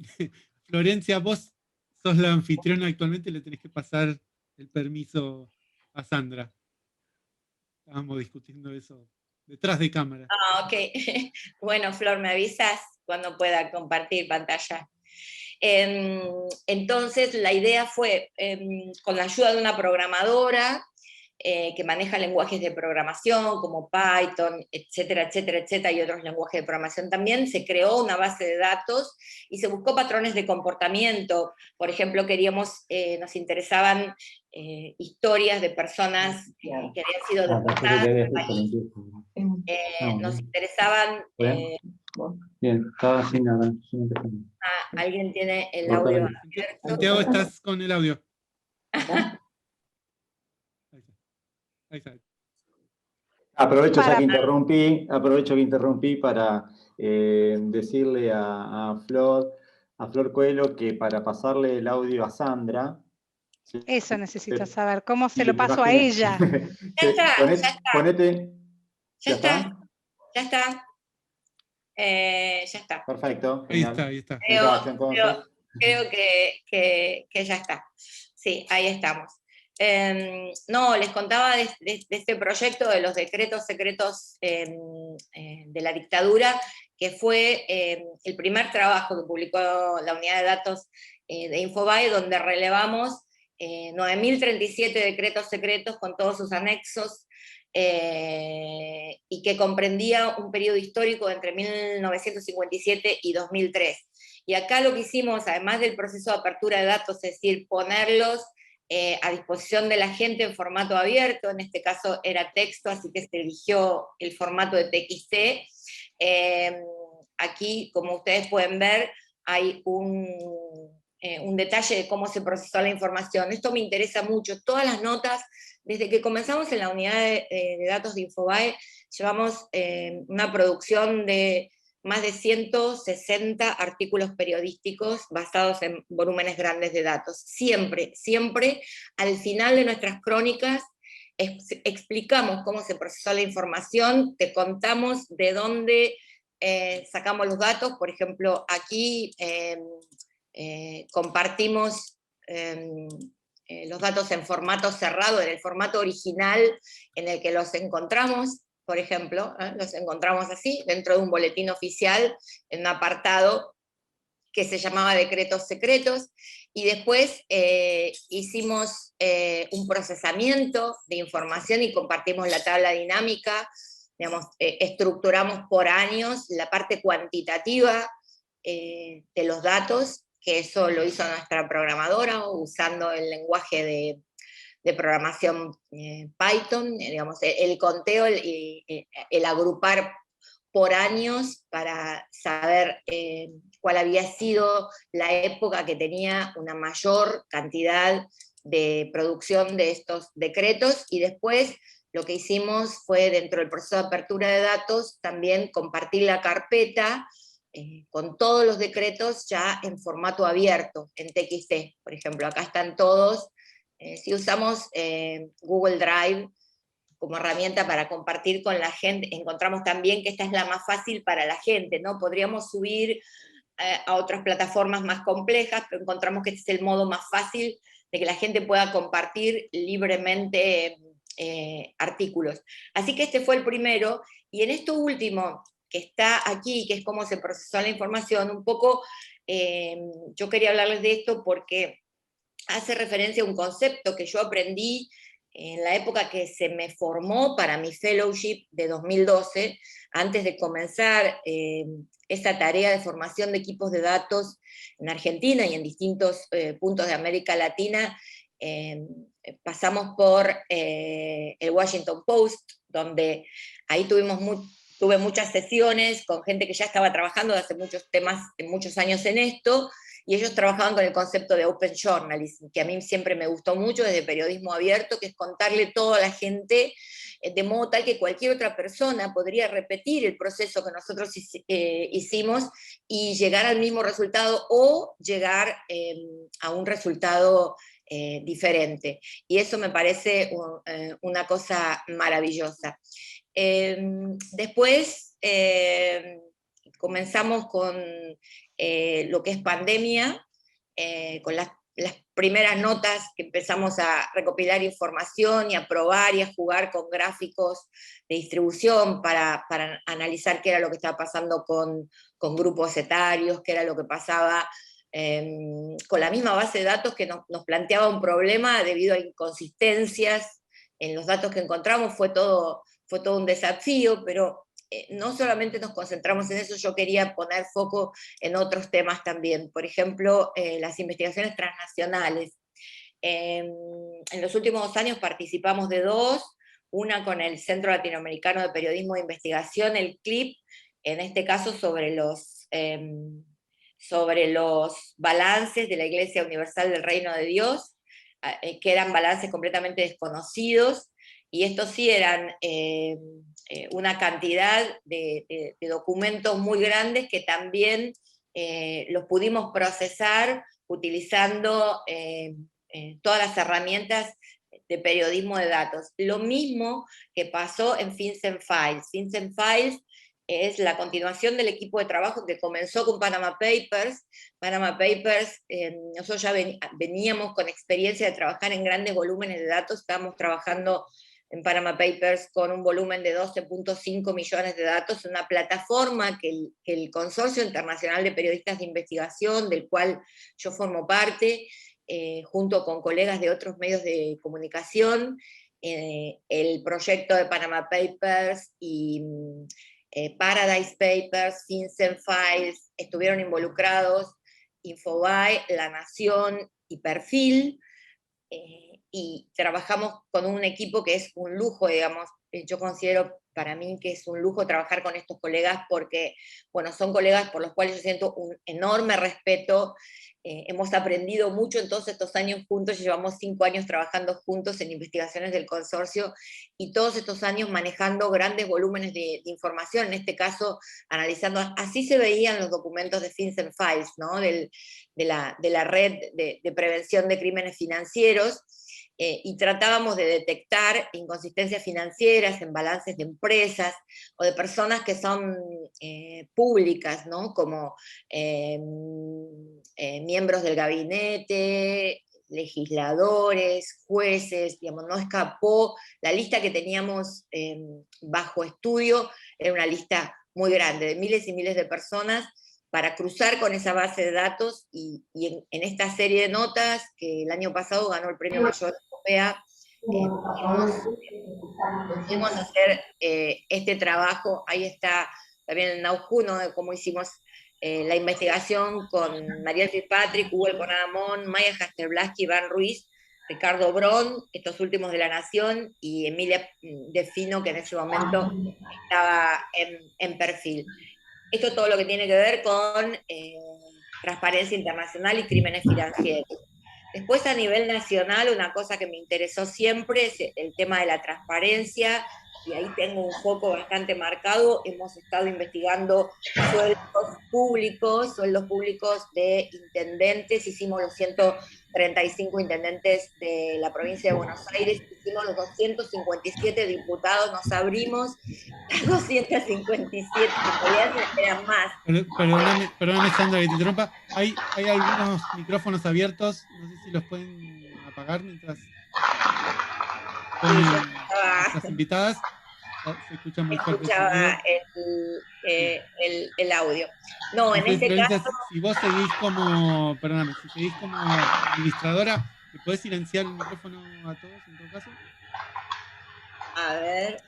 Florencia, vos sos la anfitriona actualmente y le tenés que pasar el permiso a Sandra. Estábamos discutiendo eso detrás de cámara. Ok. Bueno, Flor, me avisas cuando pueda compartir pantalla. Entonces, la idea fue, con la ayuda de una programadora que maneja lenguajes de programación como Python, etcétera, etcétera, etcétera, y otros lenguajes de programación también, se creó una base de datos y se buscó patrones de comportamiento. Por ejemplo, nos interesaban historias de personas que habían sido deportadas del país. Nos interesaban... Bien, estaba sin nada. Alguien tiene el audio abierto. Santiago, estás con el audio. Ahí está. Aprovecho que interrumpí para decirle a Flor Coelho que para pasarle el audio a Sandra. Eso necesito saber, ¿cómo se lo paso a ella? Ya está. Ponete. Ya está. Ya está. Perfecto. Ahí está. Creo que ya está. Sí, ahí estamos. No, les contaba de este proyecto de los decretos secretos de la dictadura, que fue el primer trabajo que publicó la unidad de datos de Infobae, donde relevamos 9.037 decretos secretos con todos sus anexos, y que comprendía un periodo histórico entre 1957 y 2003. Y acá lo que hicimos, además del proceso de apertura de datos, es decir, ponerlos a disposición de la gente en formato abierto, en este caso era texto, así que se eligió el formato de TXT. Aquí, como ustedes pueden ver, hay un detalle de cómo se procesó la información. Esto me interesa mucho. Todas las notas, desde que comenzamos en la unidad de datos de Infobae, llevamos una producción de más de 160 artículos periodísticos basados en volúmenes grandes de datos. Siempre, siempre, al final de nuestras crónicas, explicamos cómo se procesó la información, te contamos de dónde sacamos los datos. Por ejemplo, aquí compartimos los datos en formato cerrado, en el formato original en el que los encontramos. Por ejemplo, los encontramos así, dentro de un boletín oficial, en un apartado que se llamaba Decretos Secretos, y después hicimos un procesamiento de información y compartimos la tabla dinámica, digamos, estructuramos por años la parte cuantitativa de los datos, que eso lo hizo nuestra programadora, usando el lenguaje de programación Python, digamos, el conteo, el agrupar por años para saber cuál había sido la época que tenía una mayor cantidad de producción de estos decretos, y después lo que hicimos fue, dentro del proceso de apertura de datos, también compartir la carpeta con todos los decretos ya en formato abierto, en TXT, por ejemplo. Acá están todos. Si usamos Google Drive como herramienta para compartir con la gente, encontramos también que esta es la más fácil para la gente, ¿no? Podríamos subir a otras plataformas más complejas, pero encontramos que este es el modo más fácil de que la gente pueda compartir libremente artículos. Así que este fue el primero, y en esto último, que está aquí, que es cómo se procesó la información, un poco, yo quería hablarles de esto porque hace referencia a un concepto que yo aprendí en la época que se me formó para mi fellowship de 2012, antes de comenzar esa tarea de formación de equipos de datos en Argentina y en distintos puntos de América Latina. Pasamos por el Washington Post, donde ahí tuve muchas sesiones con gente que ya estaba trabajando de hace muchos años en esto, y ellos trabajaban con el concepto de Open Journalism, que a mí siempre me gustó mucho, desde periodismo abierto, que es contarle todo a la gente de modo tal que cualquier otra persona podría repetir el proceso que nosotros hicimos y llegar al mismo resultado, o llegar a un resultado diferente. Y eso me parece una cosa maravillosa. Después comenzamos con lo que es pandemia, con las primeras notas que empezamos a recopilar información y a probar y a jugar con gráficos de distribución para analizar qué era lo que estaba pasando con grupos etarios, qué era lo que pasaba con la misma base de datos que nos planteaba un problema debido a inconsistencias en los datos que encontramos. Fue todo un desafío, pero no solamente nos concentramos en eso, yo quería poner foco en otros temas también. Por ejemplo, las investigaciones transnacionales. En los últimos 2 años participamos de 2, una con el Centro Latinoamericano de Periodismo de Investigación, el CLIP, en este caso sobre los balances de la Iglesia Universal del Reino de Dios, que eran balances completamente desconocidos, y estos sí eran una cantidad de documentos muy grandes que también los pudimos procesar utilizando todas las herramientas de periodismo de datos. Lo mismo que pasó en FinCEN Files. FinCEN Files es la continuación del equipo de trabajo que comenzó con Panama Papers. Panama Papers, nosotros ya veníamos con experiencia de trabajar en grandes volúmenes de datos, estábamos trabajando en Panama Papers con un volumen de 12.5 millones de datos, una plataforma que el Consorcio Internacional de Periodistas de Investigación, del cual yo formo parte, junto con colegas de otros medios de comunicación, el proyecto de Panama Papers y Paradise Papers, FinCEN Files, estuvieron involucrados Infobae, La Nación y Perfil, y trabajamos con un equipo que es un lujo, digamos. Yo considero para mí que es un lujo trabajar con estos colegas porque, bueno, son colegas por los cuales yo siento un enorme respeto. Hemos aprendido mucho en todos estos años juntos, llevamos 5 años trabajando juntos en investigaciones del consorcio y todos estos años manejando grandes volúmenes de información, en este caso analizando, así se veían los documentos de FinCEN Files, ¿no? de la red de prevención de crímenes financieros, y tratábamos de detectar inconsistencias financieras en balances de empresas o de personas que son públicas, ¿no? Como miembros del gabinete, legisladores, jueces, digamos, no escapó. La lista que teníamos bajo estudio era una lista muy grande, de miles y miles de personas, para cruzar con esa base de datos, y en esta serie de notas, que el año pasado ganó el Premio Mayor Europea, pudimos hacer este trabajo. Ahí está también el Naujuno, de cómo hicimos la investigación con Mariel Fitzpatrick, Hugo Conadamón, Maya Jasterblaski, Iván Ruiz, Ricardo Brón, estos últimos de La Nación, y Emilia Defino, que en ese momento estaba en perfil. Esto es todo lo que tiene que ver con transparencia internacional y crímenes financieros. Después, a nivel nacional, una cosa que me interesó siempre es el tema de la transparencia, y ahí tengo un foco bastante marcado. Hemos estado investigando sueldos públicos de intendentes, hicimos los 135 intendentes de la provincia de Buenos Aires, hicimos los 257 diputados, nos abrimos a 257, que todavía eran más. Perdóname, Sandra, que te interrumpa. Hay algunos micrófonos abiertos, no sé si los pueden apagar mientras ponen nuestras invitadas. Se escucha muy fuerte. Escuchaba el audio. No, en este caso... Si vos seguís como, perdóname, si seguís como administradora, ¿te podés silenciar el micrófono a todos en todo caso? A ver...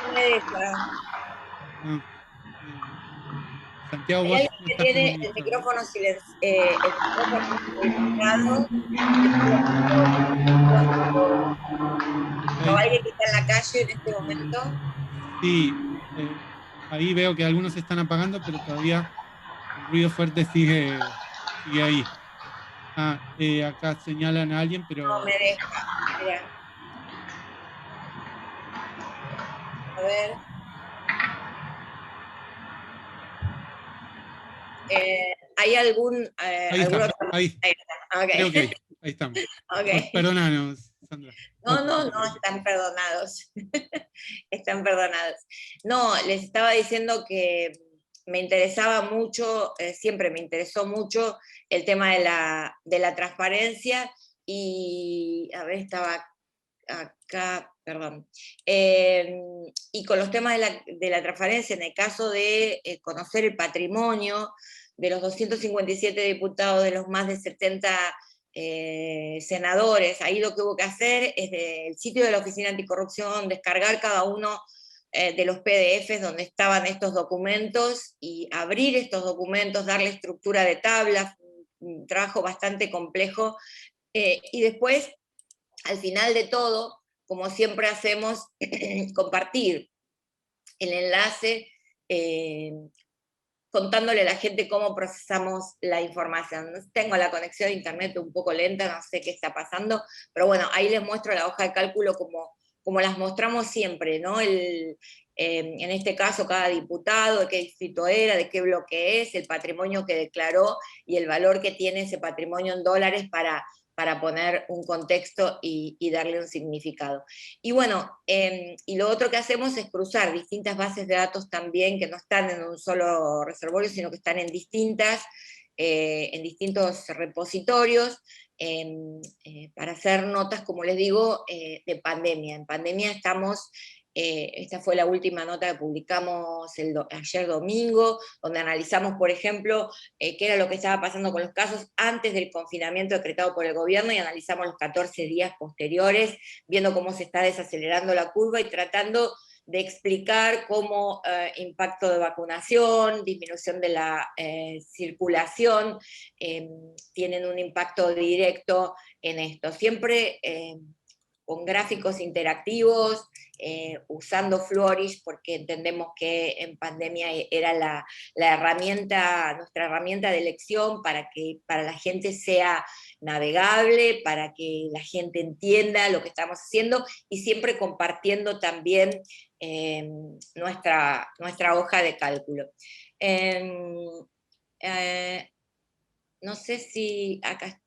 No me deja. Santiago, hay vos alguien que tiene el micrófono silenciado, o alguien que está en la calle en este momento. Sí, ahí veo que algunos se están apagando, pero todavía el ruido fuerte sigue ahí. Acá señalan a alguien, pero... No me deja, mira. A ver. ¿Hay algún... ahí está, ahí. Okay. Creo que ahí estamos. Okay. Perdónanos, Sandra. No, están perdonados. Están perdonados. No, les estaba diciendo que me interesaba mucho, siempre me interesó mucho el tema de la transparencia, y a ver, estaba acá, perdón. Y con los temas de la transparencia, en el caso de conocer el patrimonio de los 257 diputados, de los más de 70 senadores, ahí lo que hubo que hacer es del sitio de la Oficina Anticorrupción descargar cada uno de los PDFs donde estaban estos documentos, y abrir estos documentos, darle estructura de tablas, un trabajo bastante complejo, y después, al final de todo, como siempre hacemos, compartir el enlace, contándole a la gente cómo procesamos la información. Tengo la conexión de internet un poco lenta, no sé qué está pasando, pero bueno, ahí les muestro la hoja de cálculo como las mostramos siempre, ¿no? En este caso, cada diputado, de qué distrito era, de qué bloque es, el patrimonio que declaró y el valor que tiene ese patrimonio en dólares para poner un contexto y darle un significado. Y bueno, y lo otro que hacemos es cruzar distintas bases de datos también, que no están en un solo reservorio, sino que están en distintos repositorios, para hacer notas, como les digo, de pandemia. En pandemia estamos... esta fue la última nota que publicamos ayer domingo, donde analizamos, por ejemplo, qué era lo que estaba pasando con los casos antes del confinamiento decretado por el gobierno, y analizamos los 14 días posteriores, viendo cómo se está desacelerando la curva y tratando explicar cómo impacto de vacunación, disminución de la circulación, tienen un impacto directo en esto. Siempre con gráficos interactivos, usando Flourish, porque entendemos que en pandemia era la herramienta, nuestra herramienta de elección para que para la gente sea navegable, para que la gente entienda lo que estamos haciendo, y siempre compartiendo también nuestra hoja de cálculo. No sé si acá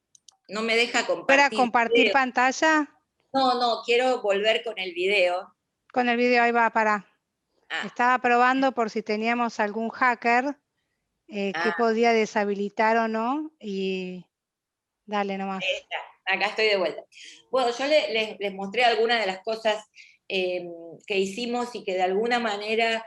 no me deja compartir. ¿Para compartir pantalla? No, quiero volver con el video. Con el video, ahí va, para. Estaba probando por si teníamos algún hacker que podía deshabilitar o no, y dale nomás. Acá estoy de vuelta. Bueno, yo les mostré algunas de las cosas que hicimos y que de alguna manera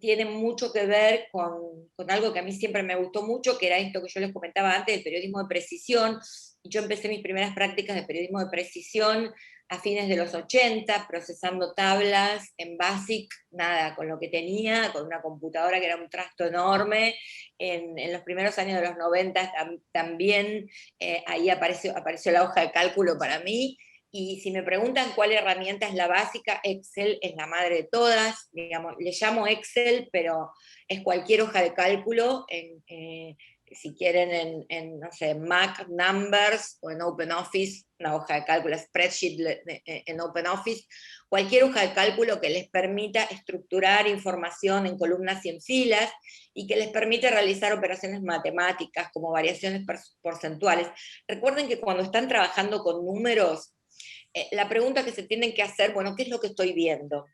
tienen mucho que ver con algo que a mí siempre me gustó mucho, que era esto que yo les comentaba antes, del periodismo de precisión. Yo empecé mis primeras prácticas de periodismo de precisión a fines de los 80, procesando tablas en BASIC, nada, con lo que tenía, con una computadora que era un trasto enorme. En los primeros años de los 90 también ahí apareció la hoja de cálculo para mí. Y si me preguntan cuál herramienta es la básica, Excel es la madre de todas, digamos, le llamo Excel, pero es cualquier hoja de cálculo, si quieren no sé, Mac Numbers o en OpenOffice, una hoja de cálculo, spreadsheet en OpenOffice, cualquier hoja de cálculo que les permita estructurar información en columnas y en filas, y que les permite realizar operaciones matemáticas como variaciones porcentuales. Recuerden que cuando están trabajando con números, la pregunta que se tienen que hacer, bueno, ¿qué es lo que estoy viendo?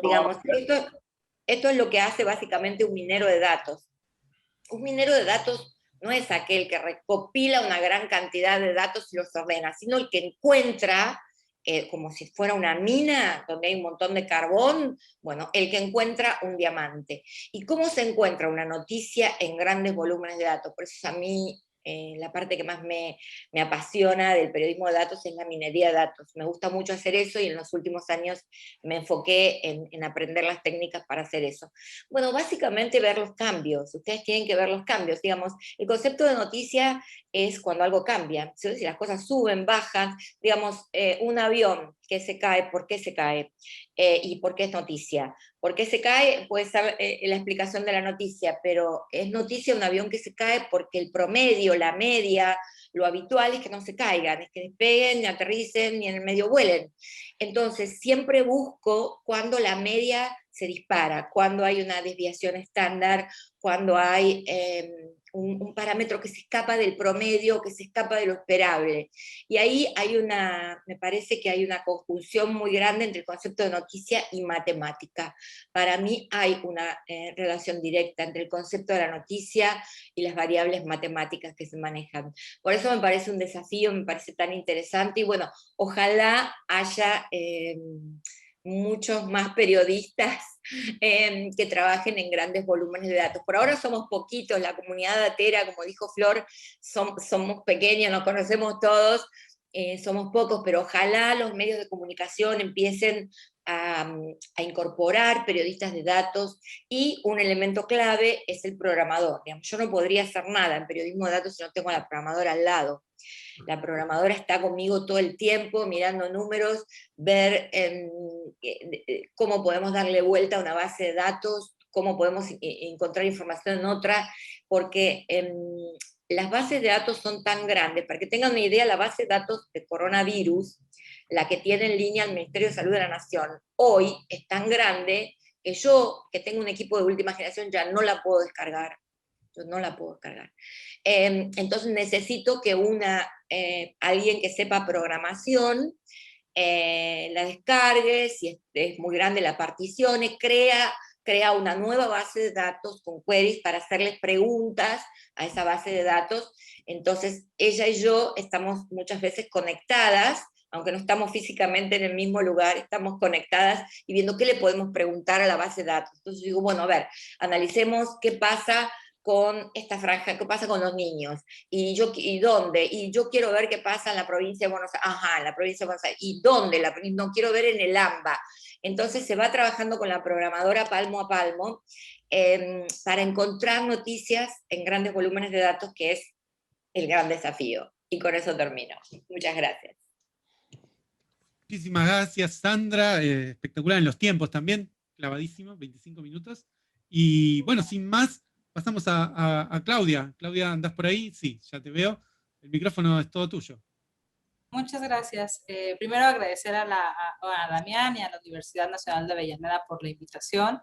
Digamos, esto es lo que hace básicamente un minero de datos. Un minero de datos no es aquel que recopila una gran cantidad de datos y los ordena, sino el que encuentra, como si fuera una mina donde hay un montón de carbón, bueno, el que encuentra un diamante. ¿Y cómo se encuentra una noticia en grandes volúmenes de datos? Por eso a mí la parte que más me apasiona del periodismo de datos es la minería de datos. Me gusta mucho hacer eso, y en los últimos años me enfoqué en aprender las técnicas para hacer eso. Bueno, básicamente ver los cambios. Ustedes tienen que ver los cambios. Digamos, el concepto de noticia es cuando algo cambia. Si las cosas suben, bajan, digamos, un avión que se cae, ¿por qué se cae? ¿Y por qué es noticia? ¿Por qué se cae? Puede ser la explicación de la noticia, pero es noticia un avión que se cae porque el promedio, la media, lo habitual es que no se caigan, es que despeguen, ni aterricen, ni en el medio vuelen. Entonces, siempre busco cuando la media se dispara, cuando hay una desviación estándar, cuando hay un parámetro que se escapa del promedio, que se escapa de lo esperable. Y ahí me parece que hay una conjunción muy grande entre el concepto de noticia y matemática. Para mí hay una relación directa entre el concepto de la noticia y las variables matemáticas que se manejan. Por eso me parece un desafío, me parece tan interesante, y bueno, ojalá haya muchos más periodistas que trabajen en grandes volúmenes de datos. Por ahora somos poquitos, la comunidad datera, como dijo Flor, somos pequeños, nos conocemos todos, somos pocos, pero ojalá los medios de comunicación empiecen a incorporar periodistas de datos, y un elemento clave es el programador. Digamos, yo no podría hacer nada en periodismo de datos si no tengo a la programadora al lado. La programadora está conmigo todo el tiempo, mirando números, ver cómo podemos darle vuelta a una base de datos, cómo podemos encontrar información en otra, porque las bases de datos son tan grandes. Para que tengan una idea, la base de datos de coronavirus, la que tiene en línea el Ministerio de Salud de la Nación, hoy es tan grande que yo, que tengo un equipo de última generación, ya no la puedo descargar. Yo no la puedo descargar. Entonces necesito que alguien que sepa programación la descargue, si es muy grande la particione, crea una nueva base de datos con queries para hacerles preguntas a esa base de datos. Entonces ella y yo estamos muchas veces conectadas, aunque no estamos físicamente en el mismo lugar, estamos conectadas y viendo qué le podemos preguntar a la base de datos. Entonces digo, bueno, a ver, analicemos qué pasa con esta franja? ¿Qué pasa con los niños? ¿Y dónde? Y yo quiero ver qué pasa en la provincia de Buenos Aires. Ajá, en la provincia de Buenos Aires. ¿Y dónde? No quiero ver en el AMBA. Entonces se va trabajando con la programadora palmo a palmo para encontrar noticias en grandes volúmenes de datos, que es el gran desafío. Y con eso termino. Muchas gracias. Muchísimas gracias, Sandra. Espectacular en los tiempos también, clavadísimo, 25 minutos. Y bueno, sin más, pasamos a Claudia. Claudia, ¿andás por ahí? Sí, ya te veo. El micrófono es todo tuyo. Muchas gracias. Primero agradecer a Damián y a la Universidad Nacional de Avellaneda por la invitación,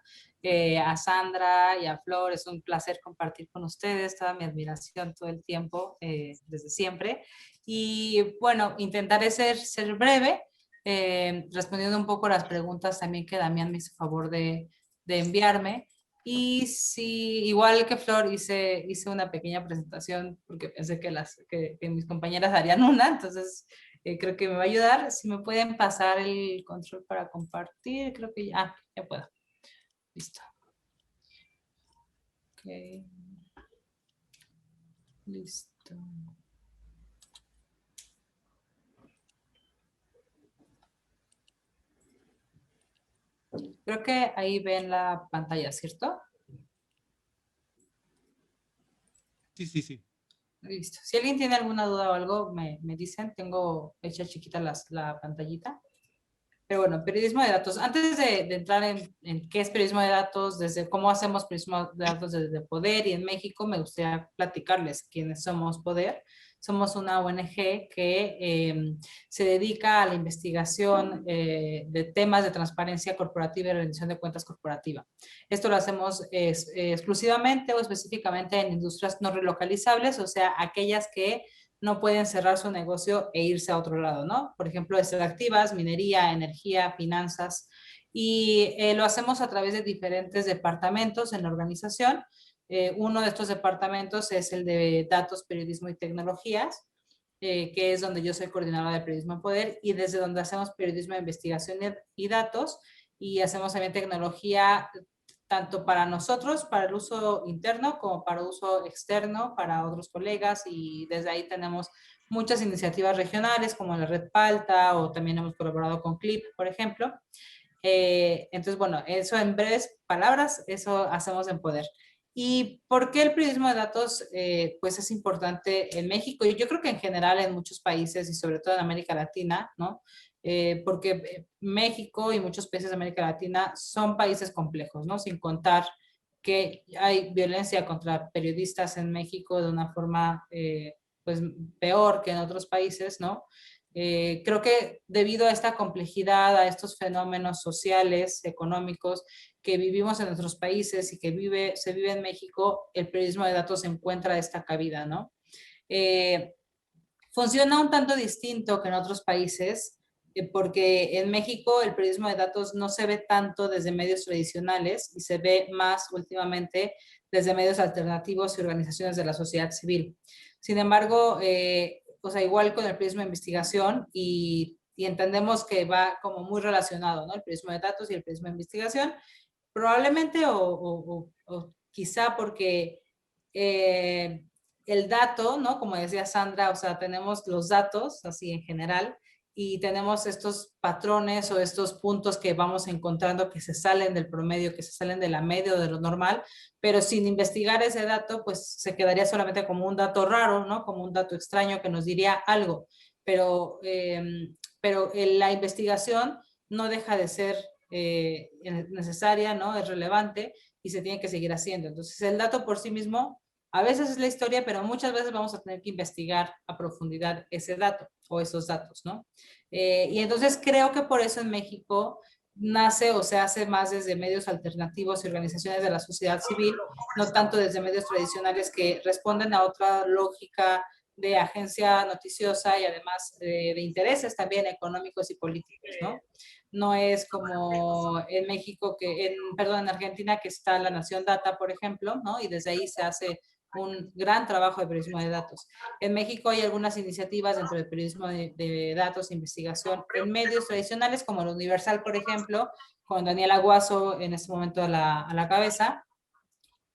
a Sandra y a Flor. Es un placer compartir con ustedes toda mi admiración todo el tiempo, desde siempre. Y bueno, intentaré ser breve, respondiendo un poco las preguntas también que Damián me hizo favor de enviarme. Y sí, igual que Flor, hice una pequeña presentación porque pensé que mis compañeras harían una, entonces creo que me va a ayudar. Si me pueden pasar el control para compartir, creo que ya puedo. Listo. Ok. Listo. Creo que ahí ven la pantalla, ¿cierto? Sí, sí, sí. Listo. Si alguien tiene alguna duda o algo, me dicen. Tengo hecha chiquita la pantallita. Pero bueno, periodismo de datos. Antes de entrar en qué es periodismo de datos, desde cómo hacemos periodismo de datos desde Poder y en México, me gustaría platicarles quiénes somos Poder. Somos una ONG que se dedica a la investigación de temas de transparencia corporativa y rendición de cuentas corporativa. Esto lo hacemos exclusivamente o específicamente en industrias no relocalizables, o sea, aquellas que no pueden cerrar su negocio e irse a otro lado, ¿no? Por ejemplo, extractivas, minería, energía, finanzas, y lo hacemos a través de diferentes departamentos en la organización. Uno de estos departamentos es el de datos, periodismo y tecnologías, que es donde yo soy coordinadora de periodismo en Poder, y desde donde hacemos periodismo de investigación y datos, y hacemos también tecnología tanto para nosotros, para el uso interno, como para uso externo, para otros colegas, y desde ahí tenemos muchas iniciativas regionales, como la Red Palta, o también hemos colaborado con CLIP, por ejemplo. Entonces, bueno, eso en breves palabras, eso hacemos en Poder. ¿Y por qué el periodismo de datos pues es importante en México? Y yo creo que en general en muchos países, y sobre todo en América Latina, ¿no? Porque México y muchos países de América Latina son países complejos, ¿no? Sin contar que hay violencia contra periodistas en México de una forma pues peor que en otros países, ¿no? Creo que debido a esta complejidad, a estos fenómenos sociales, económicos que vivimos en nuestros países y que se vive en México, el periodismo de datos encuentra esta cabida, ¿no? Funciona un tanto distinto que en otros países, porque en México el periodismo de datos no se ve tanto desde medios tradicionales y se ve más últimamente desde medios alternativos y organizaciones de la sociedad civil. Sin embargo, o sea, igual con el periodismo de investigación, y entendemos que va como muy relacionado, ¿no? El periodismo de datos y el periodismo de investigación, probablemente o quizá porque el dato, ¿no? Como decía Sandra, o sea, tenemos los datos así en general, y tenemos estos patrones o estos puntos que vamos encontrando que se salen del promedio, que se salen de la media o de lo normal, pero sin investigar ese dato, pues se quedaría solamente como un dato raro, ¿no? Como un dato extraño que nos diría algo, pero la investigación no deja de ser necesaria, ¿no? Es relevante y se tiene que seguir haciendo. Entonces, el dato por sí mismo a veces es la historia, pero muchas veces vamos a tener que investigar a profundidad ese dato o esos datos, ¿no? Y entonces creo que por eso en México nace o se hace más desde medios alternativos y organizaciones de la sociedad civil, no tanto desde medios tradicionales que responden a otra lógica de agencia noticiosa y además de intereses también económicos y políticos, ¿no? No es como en México, en Argentina, que está La Nación Data, por ejemplo, ¿no? Y desde ahí se hace un gran trabajo de periodismo de datos. En México hay algunas iniciativas dentro del periodismo de datos e investigación en medios tradicionales, como el Universal, por ejemplo, con Daniel Aguaso en este momento a la cabeza,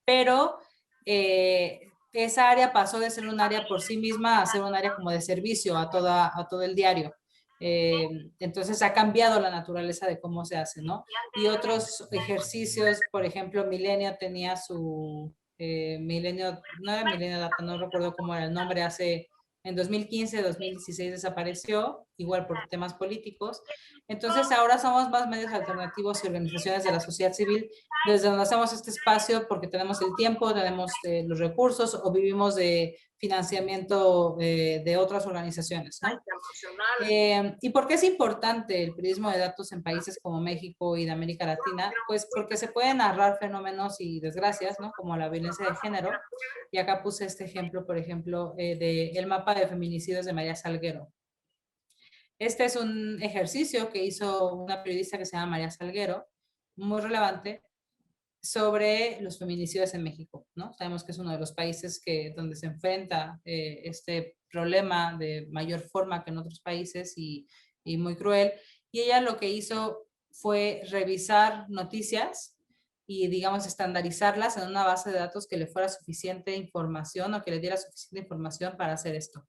pero esa área pasó de ser un área por sí misma a ser un área como de servicio a todo el diario. Entonces ha cambiado la naturaleza de cómo se hace, ¿no? Y otros ejercicios, por ejemplo, Milenio tenía su, Milenio, no era Milenio Data, no recuerdo cómo era el nombre, en 2015, 2016 desapareció, igual por temas políticos. Entonces ahora somos más medios alternativos y organizaciones de la sociedad civil, desde donde hacemos este espacio porque tenemos el tiempo, tenemos los recursos o vivimos de financiamiento de otras organizaciones, ¿no? ¿Y por qué es importante el periodismo de datos en países como México y de América Latina? Pues porque se pueden narrar fenómenos y desgracias, ¿no? Como la violencia de género. Y acá puse este ejemplo, por ejemplo, del mapa de feminicidios de María Salguero. Este es un ejercicio que hizo una periodista que se llama María Salguero, muy relevante, sobre los feminicidios en México, ¿no? Sabemos que es uno de los países donde se enfrenta este problema de mayor forma que en otros países y muy cruel. Y ella lo que hizo fue revisar noticias y, digamos, estandarizarlas en una base de datos que le fuera suficiente información o que le diera suficiente información para hacer esto.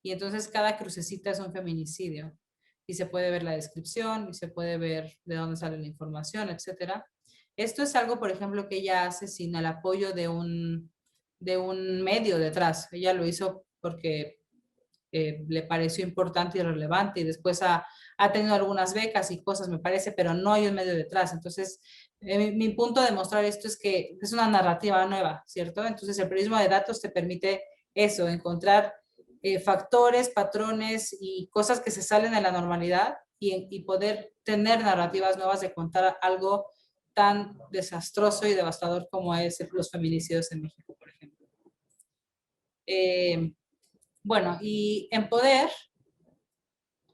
Y entonces cada crucecita es un feminicidio. Y se puede ver la descripción, y se puede ver de dónde sale la información, etcétera. Esto es algo, por ejemplo, que ella hace sin el apoyo de un medio detrás. Ella lo hizo porque le pareció importante y relevante y después ha tenido algunas becas y cosas, me parece, pero no hay un medio detrás. Entonces, mi punto de mostrar esto es que es una narrativa nueva, ¿cierto? Entonces, el periodismo de datos te permite eso, encontrar factores, patrones y cosas que se salen de la normalidad y poder tener narrativas nuevas de contar algo tan desastroso y devastador como es los feminicidios en México, por ejemplo. Bueno, y en Poder,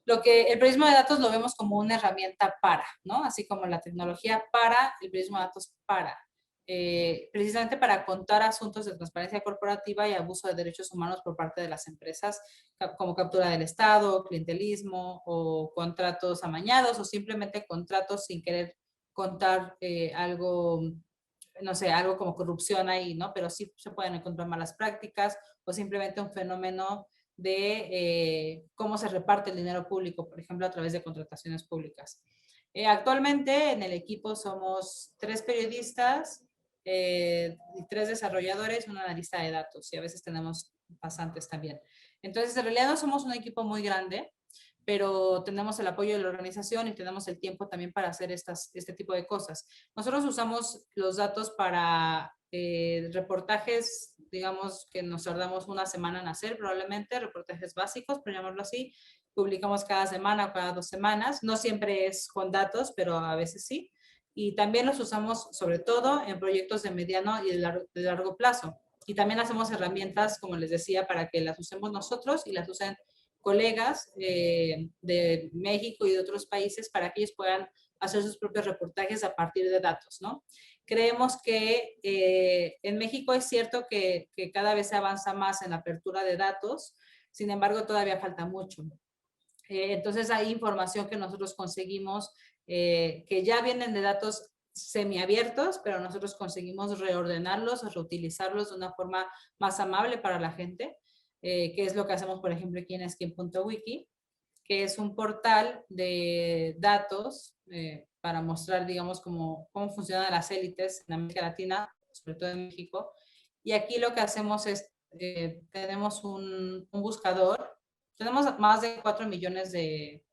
el periodismo de datos lo vemos como una herramienta para, ¿no? Así como la tecnología para, el periodismo de datos para. Precisamente para contar asuntos de transparencia corporativa y abuso de derechos humanos por parte de las empresas, como captura del Estado, clientelismo o contratos amañados o simplemente contratos sin querer contar algo, no sé, algo como corrupción ahí, ¿no? Pero sí se pueden encontrar malas prácticas o simplemente un fenómeno de cómo se reparte el dinero público, por ejemplo, a través de contrataciones públicas. Actualmente en el equipo somos 3 periodistas, 3 desarrolladores, una analista de datos y a veces tenemos pasantes también. Entonces, en realidad no somos un equipo muy grande, pero tenemos el apoyo de la organización y tenemos el tiempo también para hacer este tipo de cosas. Nosotros usamos los datos para reportajes, digamos, que nos tardamos una semana en hacer, probablemente, reportajes básicos, por llamarlo así. Publicamos cada semana o cada 2 semanas. No siempre es con datos, pero a veces sí. Y también los usamos, sobre todo, en proyectos de mediano y de largo plazo. Y también hacemos herramientas, como les decía, para que las usemos nosotros y las usen colegas de México y de otros países para que ellos puedan hacer sus propios reportajes a partir de datos, ¿no? Creemos que en México es cierto que cada vez se avanza más en la apertura de datos, sin embargo todavía falta mucho. Entonces hay información que nosotros conseguimos que ya vienen de datos semiabiertos, pero nosotros conseguimos reordenarlos o reutilizarlos de una forma más amable para la gente, que es lo que hacemos, por ejemplo, aquí en Skin.wiki, que es un portal de datos para mostrar, digamos, cómo funcionan las élites en América Latina, sobre todo en México. Y aquí lo que hacemos es, tenemos un buscador, tenemos más de 4 millones de,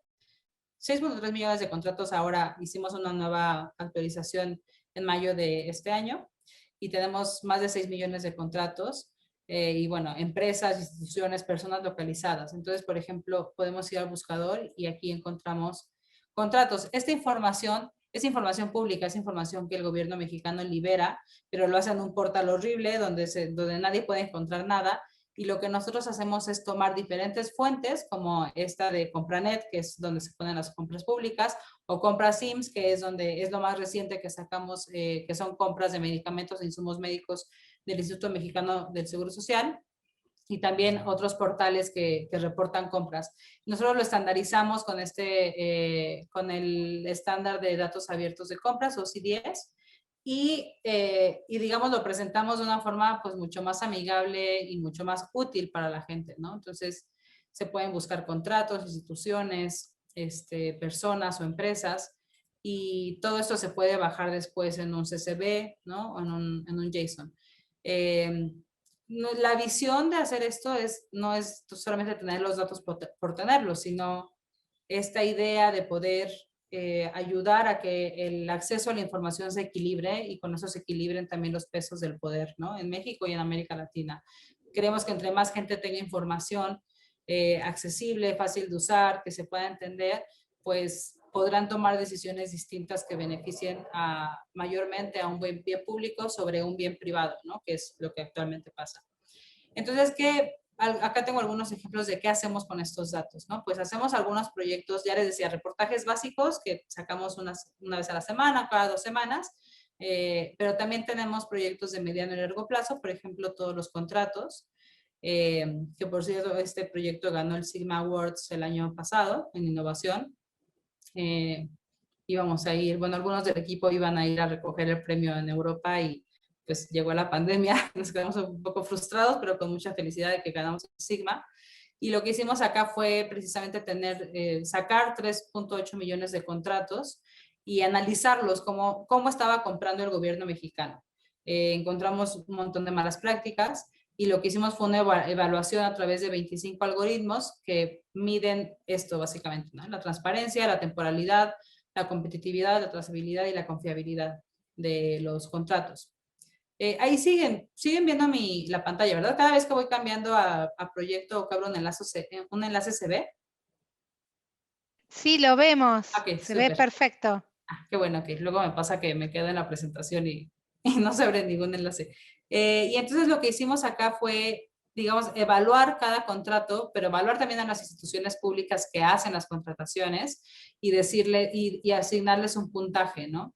6.3 millones de contratos ahora, hicimos una nueva actualización en mayo de este año y tenemos más de 6 millones de contratos y bueno, empresas, instituciones, personas localizadas. Entonces, por ejemplo, podemos ir al buscador y aquí encontramos contratos. Esta información es información pública, es información que el gobierno mexicano libera, pero lo hace en un portal horrible donde nadie puede encontrar nada. Y lo que nosotros hacemos es tomar diferentes fuentes, como esta de Compranet, que es donde se ponen las compras públicas, o CompraSims, que es donde es lo más reciente que sacamos, que son compras de medicamentos e insumos médicos del Instituto Mexicano del Seguro Social, y también otros portales que reportan compras. Nosotros lo estandarizamos con con el estándar de datos abiertos de compras, o CDS, y digamos lo presentamos de una forma pues mucho más amigable y mucho más útil para la gente, ¿no? Entonces se pueden buscar contratos, instituciones, personas o empresas, y todo esto se puede bajar después en un CSV, ¿no? O en un JSON. La visión de hacer esto no es solamente tener los datos por tenerlos, sino esta idea de poder ayudar a que el acceso a la información se equilibre, y con eso se equilibren también los pesos del poder, ¿no? En México y en América Latina. Creemos que entre más gente tenga información accesible, fácil de usar, que se pueda entender, pues podrán tomar decisiones distintas que beneficien mayormente a un buen bien público sobre un bien privado, ¿no? Que es lo que actualmente pasa. Entonces, acá tengo algunos ejemplos de qué hacemos con estos datos, ¿no? Pues hacemos algunos proyectos, ya les decía, reportajes básicos que sacamos una vez a la semana, cada 2 semanas, pero también tenemos proyectos de mediano y largo plazo, por ejemplo, todos los contratos, que por cierto, este proyecto ganó el Sigma Awards el año pasado en innovación. Íbamos a ir, bueno, algunos del equipo iban a ir a recoger el premio en Europa y pues llegó la pandemia, nos quedamos un poco frustrados, pero con mucha felicidad de que ganamos el Sigma. Y lo que hicimos acá fue precisamente sacar 3.8 millones de contratos y analizarlos, cómo estaba comprando el gobierno mexicano. Encontramos un montón de malas prácticas, y lo que hicimos fue una evaluación a través de 25 algoritmos que miden esto básicamente, ¿no? La transparencia, la temporalidad, la competitividad, la trazabilidad y la confiabilidad de los contratos. Ahí siguen viendo la pantalla, ¿verdad? Cada vez que voy cambiando a proyecto o que abro un enlace se ve. Sí, lo vemos. Okay, se ve perfecto. Qué bueno, que luego me pasa que me quedo en la presentación y no se abre ningún enlace. Y entonces lo que hicimos acá fue, digamos, evaluar cada contrato, pero evaluar también a las instituciones públicas que hacen las contrataciones y decirle y asignarles un puntaje, ¿no?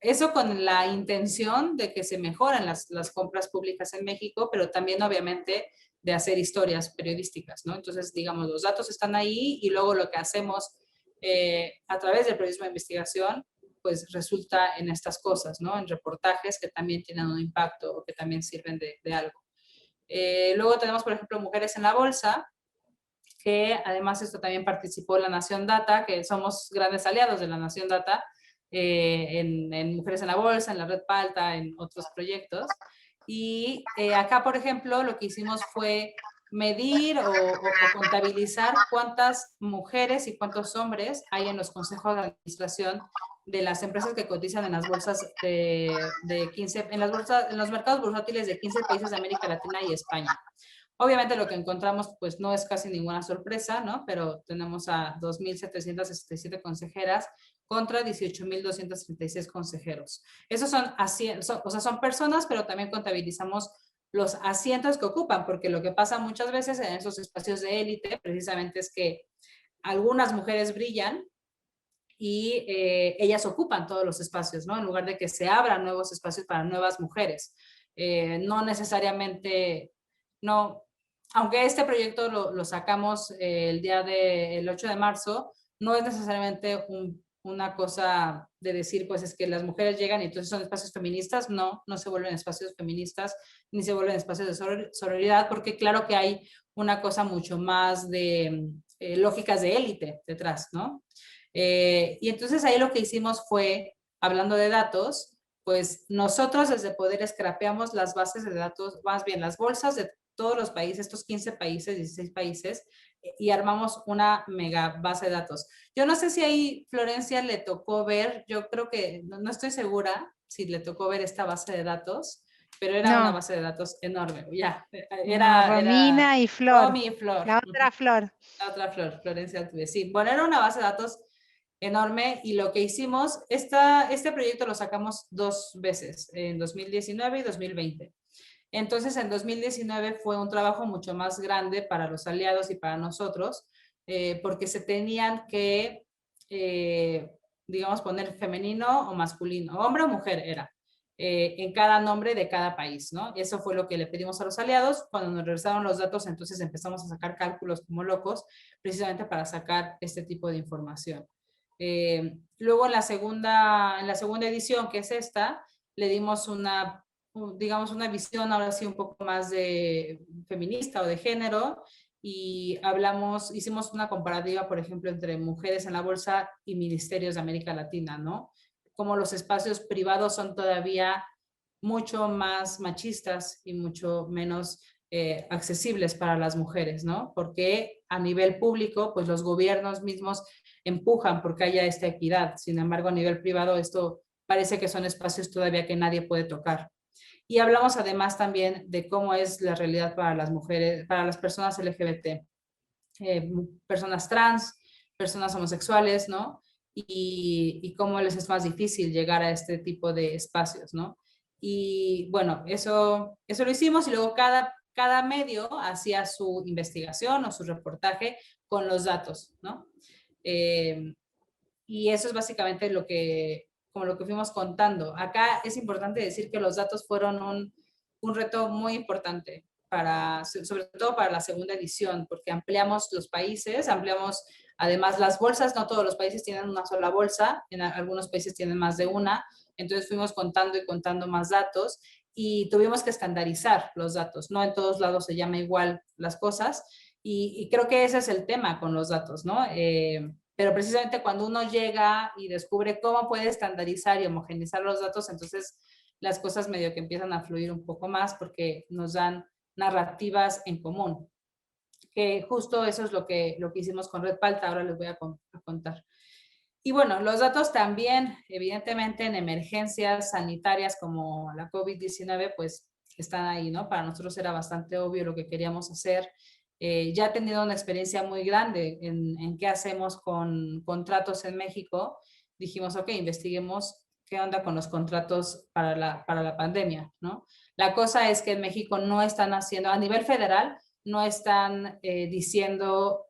Eso con la intención de que se mejoren las compras públicas en México, pero también obviamente de hacer historias periodísticas, ¿no? Entonces, digamos, los datos están ahí, y luego lo que hacemos a través del periodismo de investigación, pues resulta en estas cosas, ¿no? En reportajes que también tienen un impacto o que también sirven de algo. Luego tenemos, por ejemplo, Mujeres en la Bolsa, que además esto también participó La Nación Data, que somos grandes aliados de La Nación Data, en Mujeres en la Bolsa, en la Red Palta, en otros proyectos. Y acá, por ejemplo, lo que hicimos fue medir o contabilizar cuántas mujeres y cuántos hombres hay en los consejos de administración de las empresas que cotizan en las bolsas de 15, en los mercados bursátiles de 15 países de América Latina y España. Obviamente lo que encontramos pues no es casi ninguna sorpresa, ¿no? Pero tenemos a 2.767 consejeras contra 18.236 consejeros. Esos son personas, pero también contabilizamos los asientos que ocupan, porque lo que pasa muchas veces en esos espacios de élite precisamente es que algunas mujeres brillan y ellas ocupan todos los espacios, ¿no? En lugar de que se abran nuevos espacios para nuevas mujeres. No necesariamente, no, aunque este proyecto lo sacamos el 8 de marzo, no es necesariamente una cosa de decir, pues es que las mujeres llegan y entonces son espacios feministas. No se vuelven espacios feministas, ni se vuelven espacios de sororidad, porque claro que hay una cosa mucho más de lógicas de élite detrás, ¿no? Y entonces ahí lo que hicimos fue, hablando de datos, pues nosotros desde Poder scrapeamos las bases de datos, más bien las bolsas de todos los países, estos 15 países, 16 países, y armamos una mega base de datos. Yo no sé si ahí Florencia le tocó ver, yo creo que, no estoy segura si le tocó ver esta base de datos, pero era una base de datos enorme. Ya, Romina y Flor. Romy y Flor. La otra Flor. La otra Flor, Florencia Altuve. Sí, bueno, era una base de datos enorme, y lo que hicimos, este proyecto lo sacamos 2 veces, en 2019 y 2020. Entonces, en 2019 fue un trabajo mucho más grande para los aliados y para nosotros, porque se tenían que, digamos, poner femenino o masculino, hombre o mujer era, en cada nombre de cada país, ¿no? Y eso fue lo que le pedimos a los aliados. Cuando nos regresaron los datos, entonces empezamos a sacar cálculos como locos, precisamente para sacar este tipo de información. Luego en la segunda edición, que es esta, le dimos digamos, una visión ahora sí un poco más de feminista o de género, y hicimos una comparativa, por ejemplo, entre mujeres en la bolsa y ministerios de América Latina, ¿no? Como los espacios privados son todavía mucho más machistas y mucho menos accesibles para las mujeres, ¿no? Porque a nivel público, pues los gobiernos mismos empujan porque haya esta equidad. Sin embargo, a nivel privado, esto parece que son espacios todavía que nadie puede tocar. Y hablamos además también de cómo es la realidad para las mujeres, para las personas LGBT, personas trans, personas homosexuales, ¿no? Y cómo les es más difícil llegar a este tipo de espacios, ¿no? Y bueno, eso lo hicimos, y luego cada medio hacía su investigación o su reportaje con los datos, ¿no? Y eso es básicamente como lo que fuimos contando. Acá es importante decir que los datos fueron un reto muy importante, sobre todo para la segunda edición, porque ampliamos los países, ampliamos además las bolsas. No todos los países tienen una sola bolsa, en algunos países tienen más de una, entonces fuimos contando y contando más datos, y tuvimos que estandarizar los datos. No en todos lados se llama igual las cosas, y creo que ese es el tema con los datos, ¿no? Pero precisamente cuando uno llega y descubre cómo puede estandarizar y homogeneizar los datos, entonces las cosas medio que empiezan a fluir un poco más, porque nos dan narrativas en común. Que justo eso es lo que hicimos con Red Palta, ahora les voy a contar. Y bueno, los datos también, evidentemente, en emergencias sanitarias como la COVID-19, pues están ahí, ¿no? Para nosotros era bastante obvio lo que queríamos hacer. Ya he tenido una experiencia muy grande en qué hacemos con contratos en México. Dijimos, ok, investiguemos qué onda con los contratos para la pandemia, ¿no? La cosa es que en México no están haciendo, a nivel federal, no están diciendo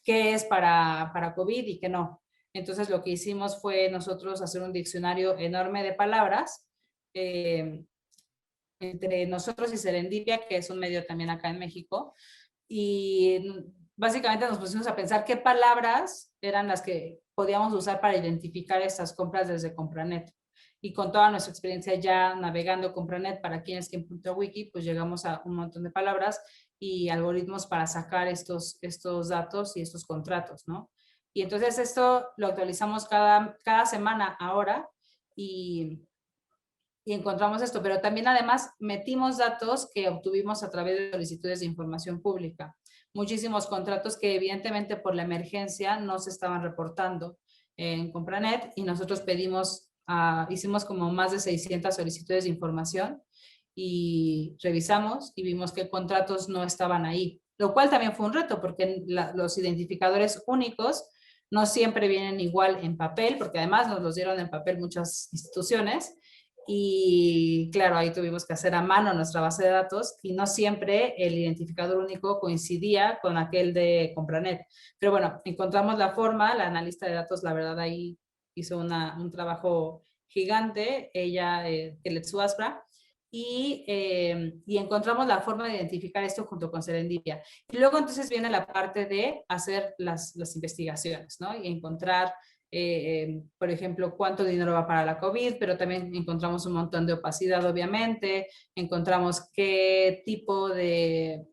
qué es para COVID y qué no. Entonces lo que hicimos fue nosotros hacer un diccionario enorme de palabras entre nosotros y Serendipia, que es un medio también acá en México, y básicamente nos pusimos a pensar qué palabras eran las que podíamos usar para identificar estas compras desde Compranet. Y con toda nuestra experiencia ya navegando Compranet para quién.wiki, pues llegamos a un montón de palabras y algoritmos para sacar estos datos y estos contratos, ¿no? Y entonces esto lo actualizamos cada semana ahora, y encontramos esto, pero también además metimos datos que obtuvimos a través de solicitudes de información pública. Muchísimos contratos que evidentemente por la emergencia no se estaban reportando en Compranet, y nosotros hicimos como más de 600 solicitudes de información y revisamos y vimos que contratos no estaban ahí, lo cual también fue un reto, porque los identificadores únicos no siempre vienen igual en papel, porque además nos los dieron en papel muchas instituciones. Y claro, ahí tuvimos que hacer a mano nuestra base de datos, y no siempre el identificador único coincidía con aquel de Compranet. Pero bueno, encontramos la forma. La analista de datos, la verdad, ahí hizo un trabajo gigante, ella, Keletsu Aspra, y encontramos la forma de identificar esto junto con Serendipia. Y luego entonces viene la parte de hacer las investigaciones, ¿no? Y encontrar por ejemplo, cuánto dinero va para la COVID, pero también encontramos un montón de opacidad, obviamente. Encontramos qué tipo de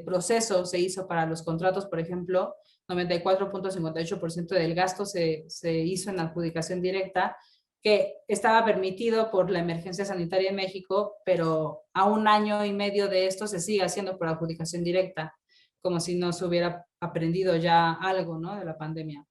proceso se hizo para los contratos. Por ejemplo, 94.58% del gasto se hizo en adjudicación directa, que estaba permitido por la emergencia sanitaria en México, pero a 1 año y medio de esto se sigue haciendo por adjudicación directa, como si no se hubiera aprendido ya algo, ¿no?, de la pandemia.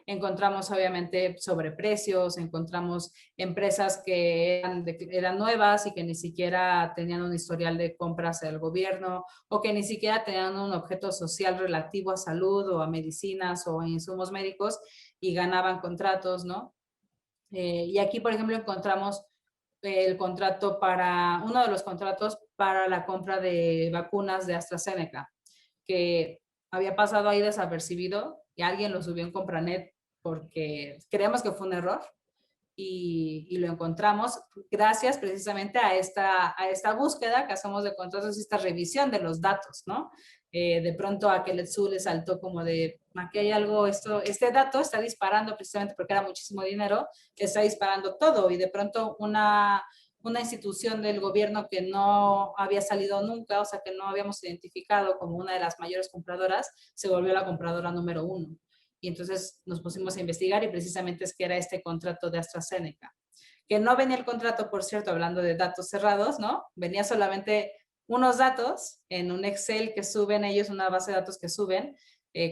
Encontramos obviamente sobreprecios, encontramos empresas que eran nuevas y que ni siquiera tenían un historial de compras del gobierno, o que ni siquiera tenían un objeto social relativo a salud o a medicinas o a insumos médicos, y ganaban contratos, ¿no? Y aquí, por ejemplo, encontramos uno de los contratos para la compra de vacunas de AstraZeneca, que había pasado ahí desapercibido, y alguien lo subió en Compranet porque creemos que fue un error, y lo encontramos gracias precisamente a esta búsqueda que hacemos de contratos, esta revisión de los datos, ¿no? De pronto a Keletsu le saltó como de, aquí hay algo, este dato está disparando precisamente porque era muchísimo dinero, está disparando todo, y de pronto una institución del gobierno que no había salido nunca, o sea, que no habíamos identificado como una de las mayores compradoras, se volvió la compradora número 1. Y entonces nos pusimos a investigar y precisamente es que era este contrato de AstraZeneca. Que no venía el contrato, por cierto, hablando de datos cerrados, ¿no? Venía solamente unos datos en un Excel que suben ellos, una base de datos que suben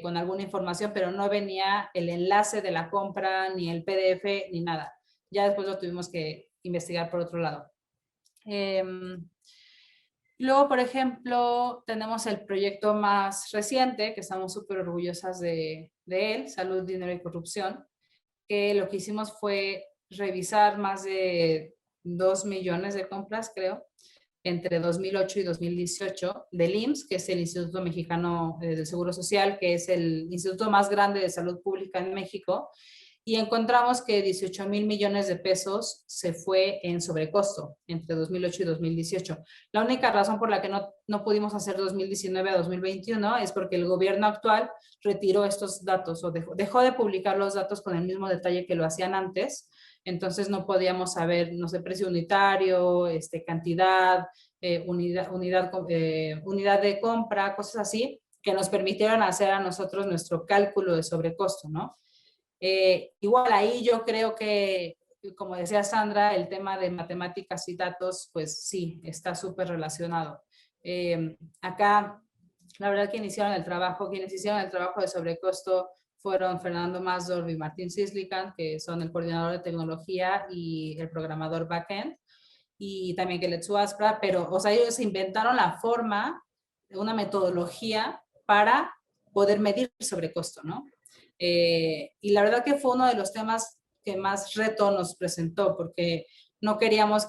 con alguna información, pero no venía el enlace de la compra, ni el PDF, ni nada. Ya después lo tuvimos que investigar por otro lado. Luego, por ejemplo, tenemos el proyecto más reciente, que estamos súper orgullosas de él, Salud, Dinero y Corrupción, que lo que hicimos fue revisar más de 2 millones de compras, creo, entre 2008 y 2018 del IMSS, que es el Instituto Mexicano del Seguro Social, que es el instituto más grande de salud pública en México, y encontramos que 18,000 millones de pesos se fue en sobrecosto entre 2008 y 2018. La única razón por la que no pudimos hacer 2019 a 2021 es porque el gobierno actual retiró estos datos o dejó de publicar los datos con el mismo detalle que lo hacían antes. Entonces no podíamos saber, no sé, precio unitario, cantidad, unidad de compra, cosas así, que nos permitieron hacer a nosotros nuestro cálculo de sobrecosto, ¿no? Igual ahí yo creo que, como decía Sandra, el tema de matemáticas y datos, pues sí, está súper relacionado. Acá, la verdad, quienes hicieron el trabajo de sobrecosto fueron Fernando Masdorf y Martín Cislican, que son el coordinador de tecnología y el programador backend, y también Keletsu Aspra, pero, o sea, ellos inventaron la forma, una metodología para poder medir sobrecosto, ¿no? Y la verdad que fue uno de los temas que más reto nos presentó, porque no queríamos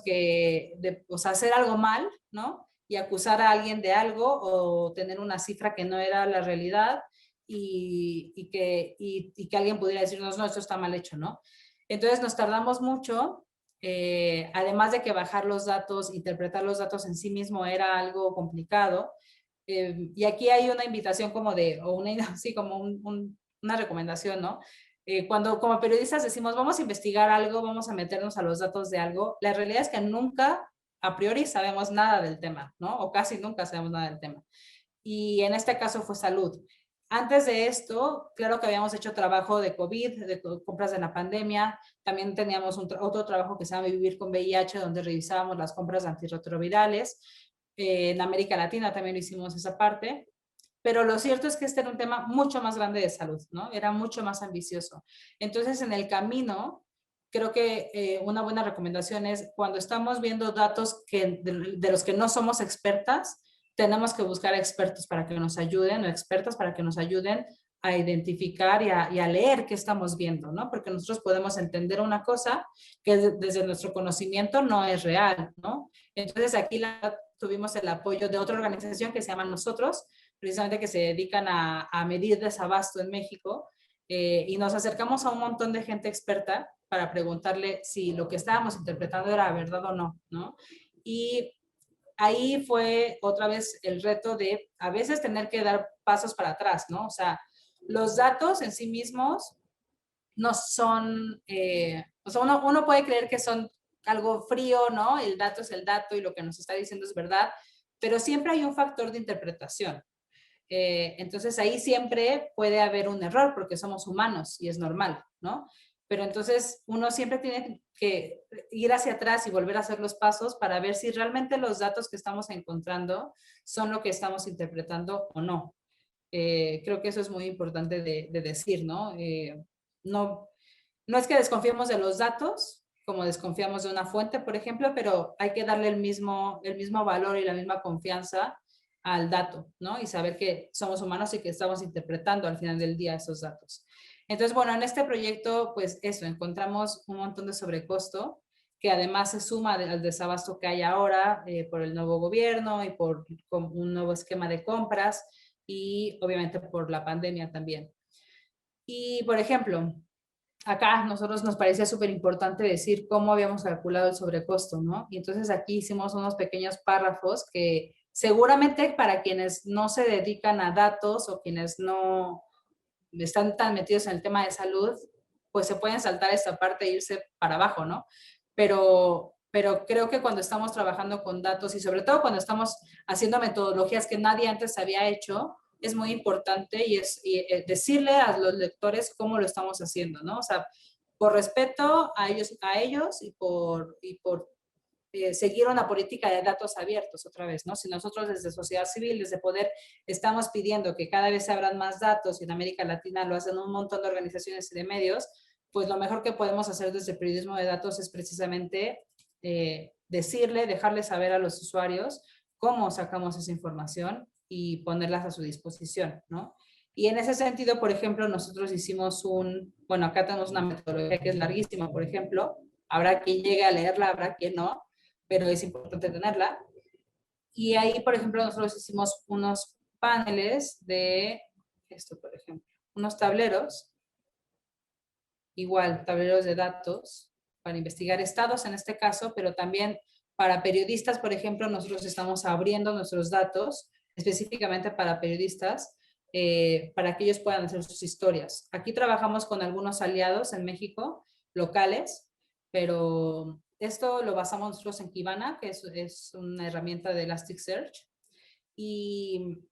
o sea, hacer algo mal, ¿no? Y acusar a alguien de algo o tener una cifra que no era la realidad y que alguien pudiera decirnos, no, esto está mal hecho, ¿no? Entonces nos tardamos mucho, además de que bajar los datos, interpretar los datos en sí mismo era algo complicado. Y aquí hay una invitación como sí, como una recomendación, ¿no? Cuando como periodistas decimos, vamos a investigar algo, vamos a meternos a los datos de algo, la realidad es que nunca a priori sabemos nada del tema, ¿no? O casi nunca sabemos nada del tema. Y en este caso fue salud. Antes de esto, claro que habíamos hecho trabajo de COVID, de compras de la pandemia. También teníamos otro trabajo que se llama Vivir con VIH, donde revisábamos las compras de antirretrovirales. En América Latina también hicimos esa parte. Pero lo cierto es que este era un tema mucho más grande de salud, ¿no? Era mucho más ambicioso. Entonces, en el camino, creo que una buena recomendación es cuando estamos viendo datos de los que no somos expertas, tenemos que buscar expertos para que nos ayuden o expertas para que nos ayuden a identificar y a leer qué estamos viendo, ¿no? Porque nosotros podemos entender una cosa que desde nuestro conocimiento no es real, ¿no? Entonces, aquí tuvimos el apoyo de otra organización que se llama Nosotros, precisamente que se dedican a medir desabasto en México, y nos acercamos a un montón de gente experta para preguntarle si lo que estábamos interpretando era verdad o no, ¿no? Y ahí fue otra vez el reto de a veces tener que dar pasos para atrás, ¿no? O sea, los datos en sí mismos no son, o sea, uno puede creer que son algo frío, ¿no? El dato es el dato y lo que nos está diciendo es verdad, pero siempre hay un factor de interpretación. Entonces ahí siempre puede haber un error porque somos humanos y es normal, ¿no? Pero entonces uno siempre tiene que ir hacia atrás y volver a hacer los pasos para ver si realmente los datos que estamos encontrando son lo que estamos interpretando o no. Creo que eso es muy importante de decir, ¿no? No es que desconfiemos de los datos, como desconfiamos de una fuente, por ejemplo, pero hay que darle el mismo valor y la misma confianza al dato, ¿no? Y saber que somos humanos y que estamos interpretando al final del día esos datos. Entonces, bueno, en este proyecto, pues eso, encontramos un montón de sobrecosto que además se suma al desabasto que hay ahora por el nuevo gobierno y por un nuevo esquema de compras y obviamente por la pandemia también. Y, por ejemplo, acá nosotros nos parecía súper importante decir cómo habíamos calculado el sobrecosto, ¿no? Y entonces aquí hicimos unos pequeños párrafos que seguramente para quienes no se dedican a datos o quienes no están tan metidos en el tema de salud, pues se pueden saltar esta parte e irse para abajo, ¿no? Pero creo que cuando estamos trabajando con datos y sobre todo cuando estamos haciendo metodologías que nadie antes había hecho, es muy importante y decirle a los lectores cómo lo estamos haciendo, ¿no? O sea, por respeto a ellos y por seguir una política de datos abiertos otra vez, ¿no? Si nosotros desde sociedad civil, desde poder, estamos pidiendo que cada vez se abran más datos y en América Latina lo hacen un montón de organizaciones y de medios, pues lo mejor que podemos hacer desde el periodismo de datos es precisamente dejarles saber a los usuarios cómo sacamos esa información y ponerlas a su disposición, ¿no? Y en ese sentido, por ejemplo, nosotros hicimos bueno, acá tenemos una metodología que es larguísima, por ejemplo, habrá quien llegue a leerla, habrá quien no, pero es importante tenerla. Y ahí, por ejemplo, nosotros hicimos unos paneles de esto, por ejemplo, unos tableros, igual, tableros de datos para investigar estados en este caso, pero también para periodistas, por ejemplo, nosotros estamos abriendo nuestros datos específicamente para periodistas, para que ellos puedan hacer sus historias. Aquí trabajamos con algunos aliados en México, locales, pero esto lo basamos nosotros en Kibana, que es una herramienta de Elasticsearch, y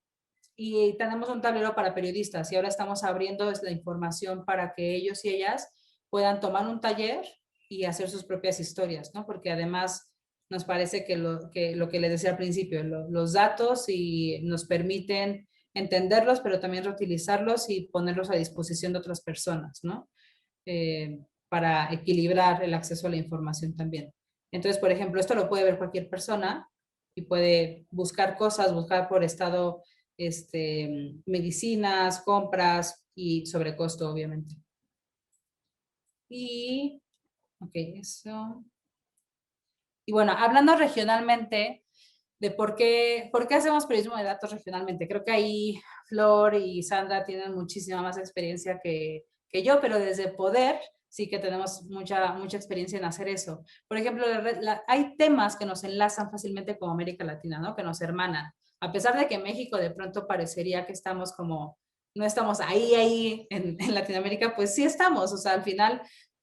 tenemos un tablero para periodistas y ahora estamos abriendo la información para que ellos y ellas puedan tomar un taller y hacer sus propias historias, ¿no? Porque además nos parece que lo que les decía al principio, los datos y nos permiten entenderlos, pero también reutilizarlos y ponerlos a disposición de otras personas, ¿no? Para equilibrar el acceso a la información también. Entonces, por ejemplo, esto lo puede ver cualquier persona y puede buscar cosas, buscar por estado, medicinas, compras y sobrecosto, obviamente. Y, ok, eso. Y bueno, hablando regionalmente de por qué hacemos periodismo de datos regionalmente. Creo que ahí Flor y Sandra tienen muchísima más experiencia que yo, pero desde Poder sí que tenemos mucha experiencia en hacer eso. Por ejemplo, hay temas que nos enlazan fácilmente con América Latina, ¿no? Que nos hermanan. A pesar de que México de pronto parecería que estamos como, no estamos ahí en Latinoamérica, pues sí estamos. O sea, al final,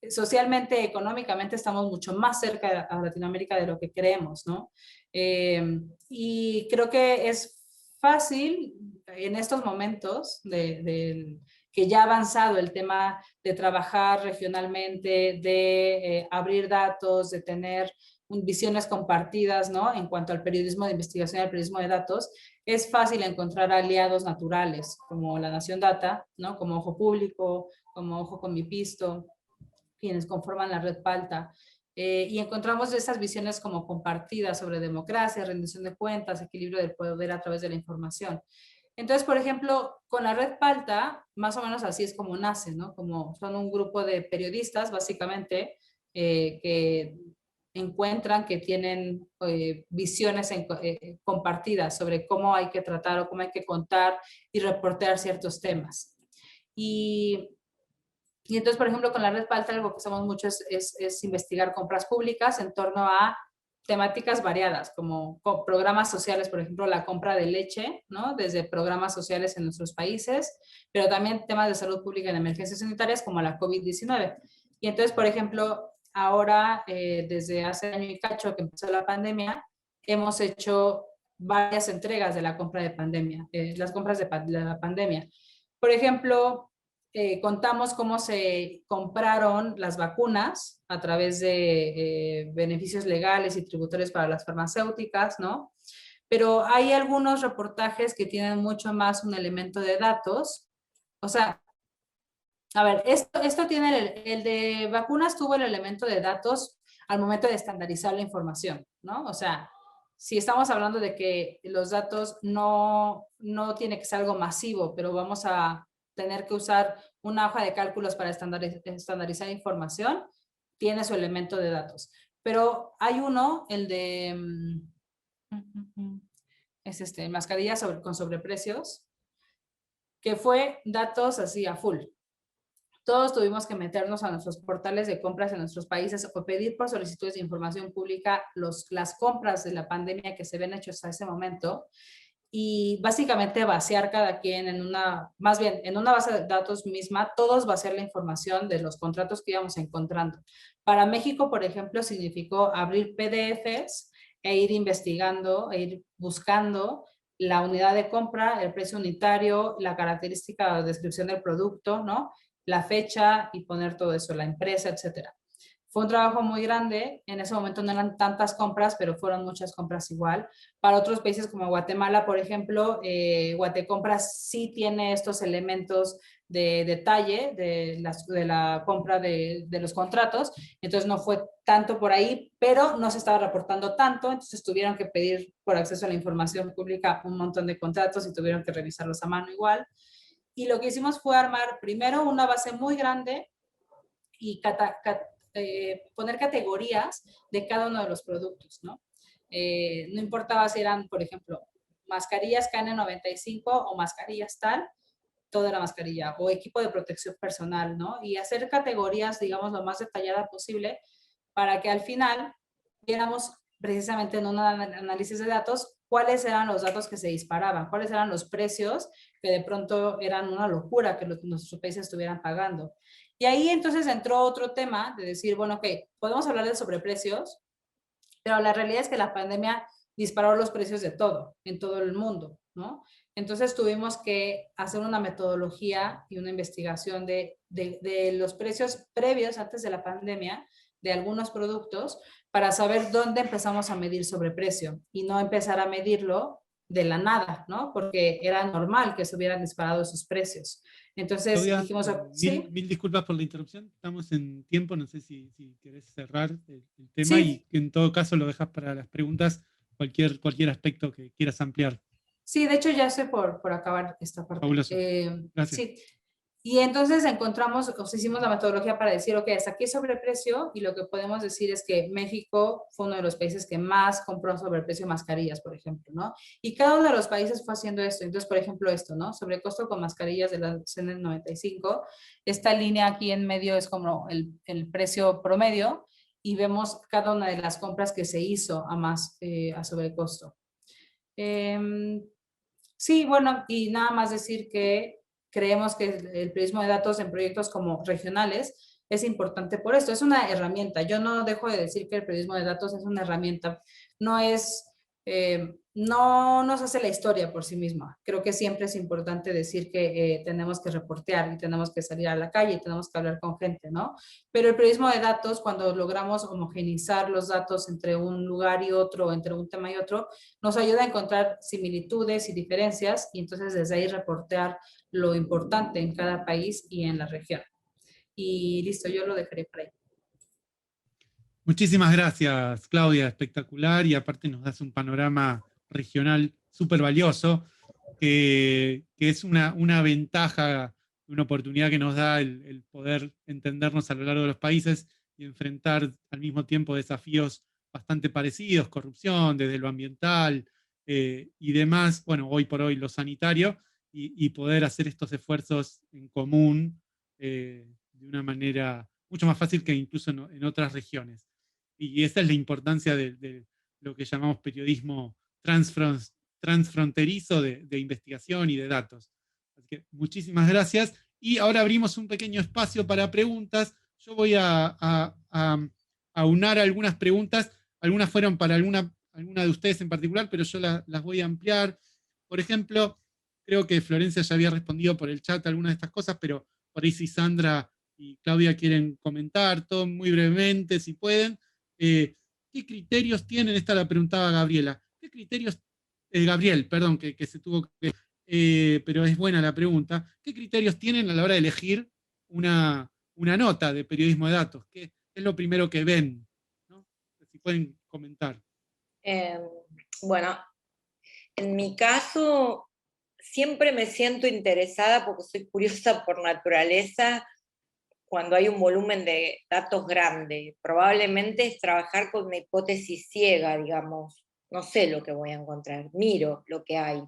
socialmente, económicamente, estamos mucho más cerca a Latinoamérica de lo que creemos, ¿no? Y creo que es fácil en estos momentos que ya ha avanzado el tema de trabajar regionalmente, de abrir datos, de tener visiones compartidas, ¿no? En cuanto al periodismo de investigación y al periodismo de datos, es fácil encontrar aliados naturales como La Nación Data, ¿no? Como Ojo Público, como Ojo con mi Pisto, quienes conforman la Red Palta. Y encontramos esas visiones como compartidas sobre democracia, rendición de cuentas, equilibrio del poder a través de la información. Entonces, por ejemplo, con la Red Palta, más o menos así es como nace, ¿no? Como son un grupo de periodistas, básicamente, que encuentran que tienen visiones compartidas sobre cómo hay que tratar o cómo hay que contar y reportear ciertos temas. Y entonces, por ejemplo, con la Red Palta algo que hacemos mucho es investigar compras públicas en torno a temáticas variadas, como programas sociales, por ejemplo, la compra de leche, ¿no? Desde programas sociales en nuestros países, pero también temas de salud pública en emergencias sanitarias como la COVID-19. Y entonces, por ejemplo, ahora, desde hace año y cacho que empezó la pandemia, hemos hecho varias entregas de la compra de pandemia, las compras de la pandemia. Por ejemplo, contamos cómo se compraron las vacunas a través de beneficios legales y tributarios para las farmacéuticas, ¿no? Pero hay algunos reportajes que tienen mucho más un elemento de datos. O sea, a ver, esto tiene, el de vacunas tuvo el elemento de datos al momento de estandarizar la información, ¿no? O sea, si estamos hablando de que los datos no tiene que ser algo masivo, pero vamos a tener que usar una hoja de cálculos para estandarizar información, tiene su elemento de datos. Pero hay uno, el de, es mascarillas con sobreprecios, que fue datos así a full. todos tuvimos que meternos a nuestros portales de compras en nuestros países o pedir por solicitudes de información pública las compras de la pandemia que se habían hecho hasta ese momento, y básicamente vaciar cada quien en más bien en una base de datos misma, todos vaciar la información de los contratos que íbamos encontrando. Para México, por ejemplo, significó abrir PDFs e ir investigando, e ir buscando la unidad de compra, el precio unitario, la característica o descripción del producto, ¿no? La fecha y poner todo eso, la empresa, etcétera. Fue un trabajo muy grande, en ese momento no eran tantas compras, pero fueron muchas compras igual. Para otros países como Guatemala, por ejemplo, Guatecompras sí tiene estos elementos de detalle de la compra de los contratos, entonces no fue tanto por ahí, pero no se estaba reportando tanto, entonces tuvieron que pedir por acceso a la información pública un montón de contratos y tuvieron que revisarlos a mano igual. Y lo que hicimos fue armar primero una base muy grande y poner categorías de cada uno de los productos, ¿no? No importaba si eran, por ejemplo, mascarillas KN95 o mascarillas tal, toda la mascarilla, o equipo de protección personal, ¿no? Y hacer categorías, digamos, lo más detallada posible para que al final viéramos precisamente en un análisis de datos cuáles eran los datos que se disparaban, cuáles eran los precios que de pronto eran una locura que nuestros países estuvieran pagando. Y ahí entonces entró otro tema de decir, bueno, ok, podemos hablar de sobreprecios, pero la realidad es que la pandemia disparó los precios de todo, en todo el mundo, ¿no? Entonces tuvimos que hacer una metodología y una investigación de los precios previos antes de la pandemia de algunos productos para saber dónde empezamos a medir sobreprecio y no empezar a medirlo de la nada, ¿no? Porque era normal que se hubieran disparado esos precios. Entonces Claudia, dijimos, ¿sí? mil disculpas por la interrupción, estamos en tiempo, no sé si querés cerrar el tema Sí. y en todo caso lo dejas para las preguntas, cualquier aspecto que quieras ampliar. Sí, de hecho ya estoy por acabar esta parte. Fabuloso. Gracias. Sí. Y entonces hicimos la metodología para decir, ok, hasta aquí es sobreprecio, y lo que podemos decir es que México fue uno de los países que más compró sobreprecio mascarillas, por ejemplo, ¿no? Y cada uno de los países fue haciendo esto. Entonces, por ejemplo, esto, ¿no? Sobrecosto con mascarillas de la KN95. Esta línea aquí en medio es como el precio promedio, y vemos cada una de las compras que se hizo a sobrecosto. Sí, bueno, y nada más decir que creemos que el periodismo de datos en proyectos como regionales es importante por esto. Es una herramienta. Yo no dejo de decir que el periodismo de datos es una herramienta. No nos hace la historia por sí misma. Creo que siempre es importante decir que tenemos que reportear y tenemos que salir a la calle y tenemos que hablar con gente, ¿no? Pero el periodismo de datos, cuando logramos homogeneizar los datos entre un lugar y otro, entre un tema y otro, nos ayuda a encontrar similitudes y diferencias, y entonces desde ahí reportear lo importante en cada país y en la región. Y listo, yo lo dejaré por ahí. Muchísimas gracias, Claudia, espectacular, y aparte nos das un panorama regional súper valioso, que es una ventaja, una oportunidad que nos da el poder entendernos a lo largo de los países y enfrentar al mismo tiempo desafíos bastante parecidos, corrupción, desde lo ambiental y demás, bueno, hoy por hoy lo sanitario, y poder hacer estos esfuerzos en común de una manera mucho más fácil que incluso en otras regiones. Y esa es la importancia de lo que llamamos periodismo transfronterizo de investigación y de datos. Así que muchísimas gracias. Y ahora abrimos un pequeño espacio para preguntas. Yo voy a aunar algunas preguntas. Algunas fueron para alguna de ustedes en particular, pero yo las voy a ampliar. Por ejemplo, creo que Florencia ya había respondido por el chat algunas de estas cosas, pero por ahí si Sandra y Claudia quieren comentar, todo muy brevemente, si pueden. ¿Qué criterios tienen? Esta la preguntaba Gabriela. ¿Qué criterios, Gabriel, perdón, que se tuvo que... pero es buena la pregunta. ¿Qué criterios tienen a la hora de elegir una nota de periodismo de datos? ¿Qué es lo primero que ven? ¿No? Si pueden comentar. Bueno, en mi caso siempre me siento interesada, porque soy curiosa por naturaleza, cuando hay un volumen de datos grande. Probablemente es trabajar con una hipótesis ciega, digamos. No sé lo que voy a encontrar, miro lo que hay.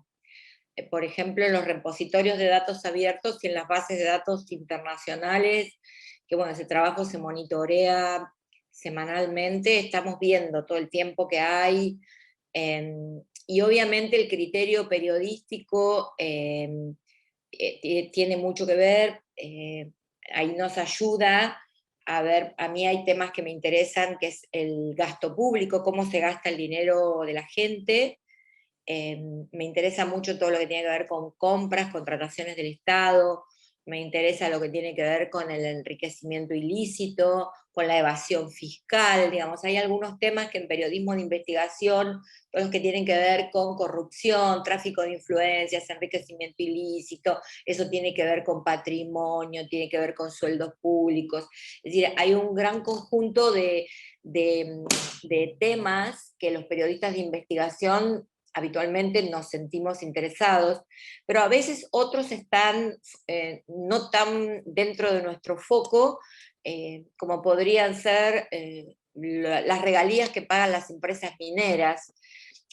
por ejemplo, en los repositorios de datos abiertos y en las bases de datos internacionales, que bueno, ese trabajo se monitorea semanalmente, estamos viendo todo el tiempo que hay, y obviamente el criterio periodístico tiene mucho que ver, ahí nos ayuda a ver, a mí hay temas que me interesan, que es el gasto público, cómo se gasta el dinero de la gente. Me interesa mucho todo lo que tiene que ver con compras, contrataciones del Estado, me interesa lo que tiene que ver con el enriquecimiento ilícito, con la evasión fiscal, digamos, hay algunos temas que en periodismo de investigación, todos los que tienen que ver con corrupción, tráfico de influencias, enriquecimiento ilícito, eso tiene que ver con patrimonio, tiene que ver con sueldos públicos, es decir, hay un gran conjunto de temas que los periodistas de investigación habitualmente nos sentimos interesados, pero a veces otros están no tan dentro de nuestro foco, como podrían ser las regalías que pagan las empresas mineras.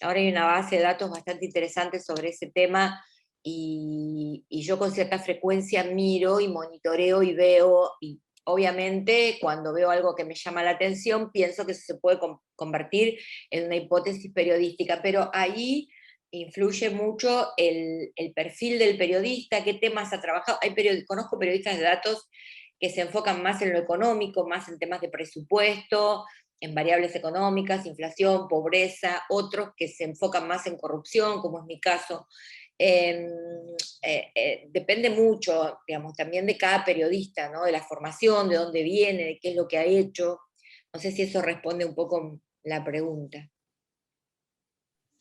Ahora hay una base de datos bastante interesante sobre ese tema, y yo con cierta frecuencia miro y monitoreo y veo, y obviamente cuando veo algo que me llama la atención, pienso que eso se puede convertir en una hipótesis periodística, pero ahí influye mucho el perfil del periodista, qué temas ha trabajado. Conozco periodistas de datos que se enfocan más en lo económico, más en temas de presupuesto, en variables económicas, inflación, pobreza, otros que se enfocan más en corrupción, como es mi caso. Depende mucho, digamos, también de cada periodista, ¿no? De la formación, de dónde viene, de qué es lo que ha hecho. No sé si eso responde un poco la pregunta.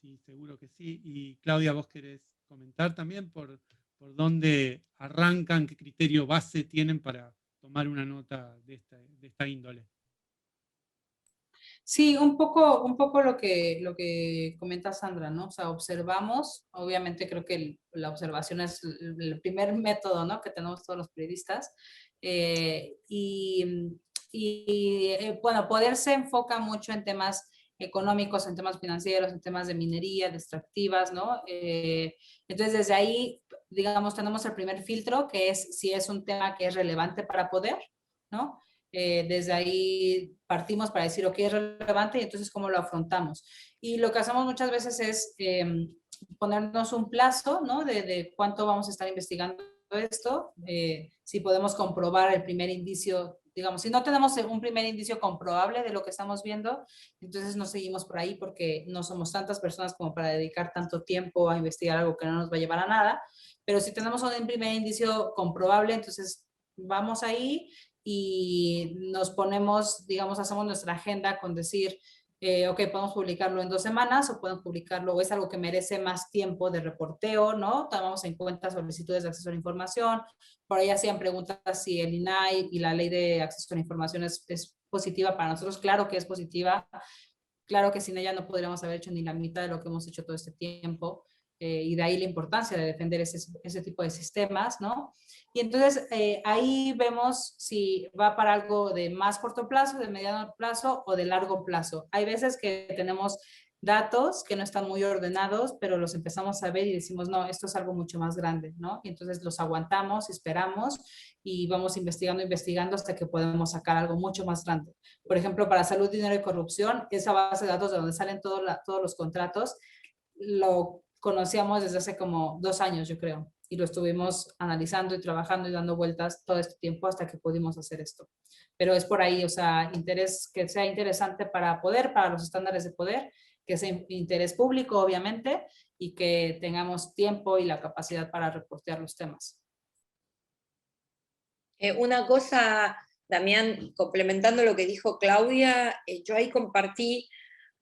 Sí, seguro que sí. Y Claudia, ¿vos querés comentar también por dónde arrancan, qué criterio base tienen para tomar una nota de esta índole? Sí, un poco lo que comenta Sandra, ¿no? O sea, observamos, obviamente creo que la observación es el primer método, ¿no? Que tenemos todos los periodistas. Bueno, Poder se enfoca mucho en temas económicos, en temas financieros, en temas de minería, de extractivas, ¿no? Entonces, desde ahí, digamos, tenemos el primer filtro, que es si es un tema que es relevante para Poder, ¿no? Desde ahí partimos para decir, ok, es relevante, y entonces cómo lo afrontamos. Y lo que hacemos muchas veces es ponernos un plazo, ¿no? De cuánto vamos a estar investigando esto, si podemos comprobar el primer indicio, digamos, si no tenemos un primer indicio comprobable de lo que estamos viendo, entonces no seguimos por ahí, porque no somos tantas personas como para dedicar tanto tiempo a investigar algo que no nos va a llevar a nada, pero si tenemos un primer indicio comprobable, entonces vamos ahí y nos ponemos, digamos, hacemos nuestra agenda con decir, ok, podemos publicarlo en 2 semanas, o podemos publicarlo, o es algo que merece más tiempo de reporteo, ¿no? Tomamos en cuenta solicitudes de acceso a la información. Por ahí hacían preguntas si el INAI y la ley de acceso a la información es positiva para nosotros. Claro que es positiva. Claro que sin ella no podríamos haber hecho ni la mitad de lo que hemos hecho todo este tiempo. Y de ahí la importancia de defender ese tipo de sistemas, ¿no? Y entonces ahí vemos si va para algo de más corto plazo, de mediano plazo o de largo plazo. Hay veces que tenemos datos que no están muy ordenados, pero los empezamos a ver y decimos, no, esto es algo mucho más grande, ¿no? Y entonces los aguantamos, esperamos y vamos investigando hasta que podemos sacar algo mucho más grande. Por ejemplo, para salud, dinero y corrupción, esa base de datos de donde salen todos los contratos, lo conocíamos desde hace como 2 años, yo creo, y lo estuvimos analizando y trabajando y dando vueltas todo este tiempo hasta que pudimos hacer esto. Pero es por ahí, o sea, que sea interesante para Poder, para los estándares de Poder, que sea interés público, obviamente, y que tengamos tiempo y la capacidad para reportear los temas. Una cosa, Damián, complementando lo que dijo Claudia, yo ahí compartí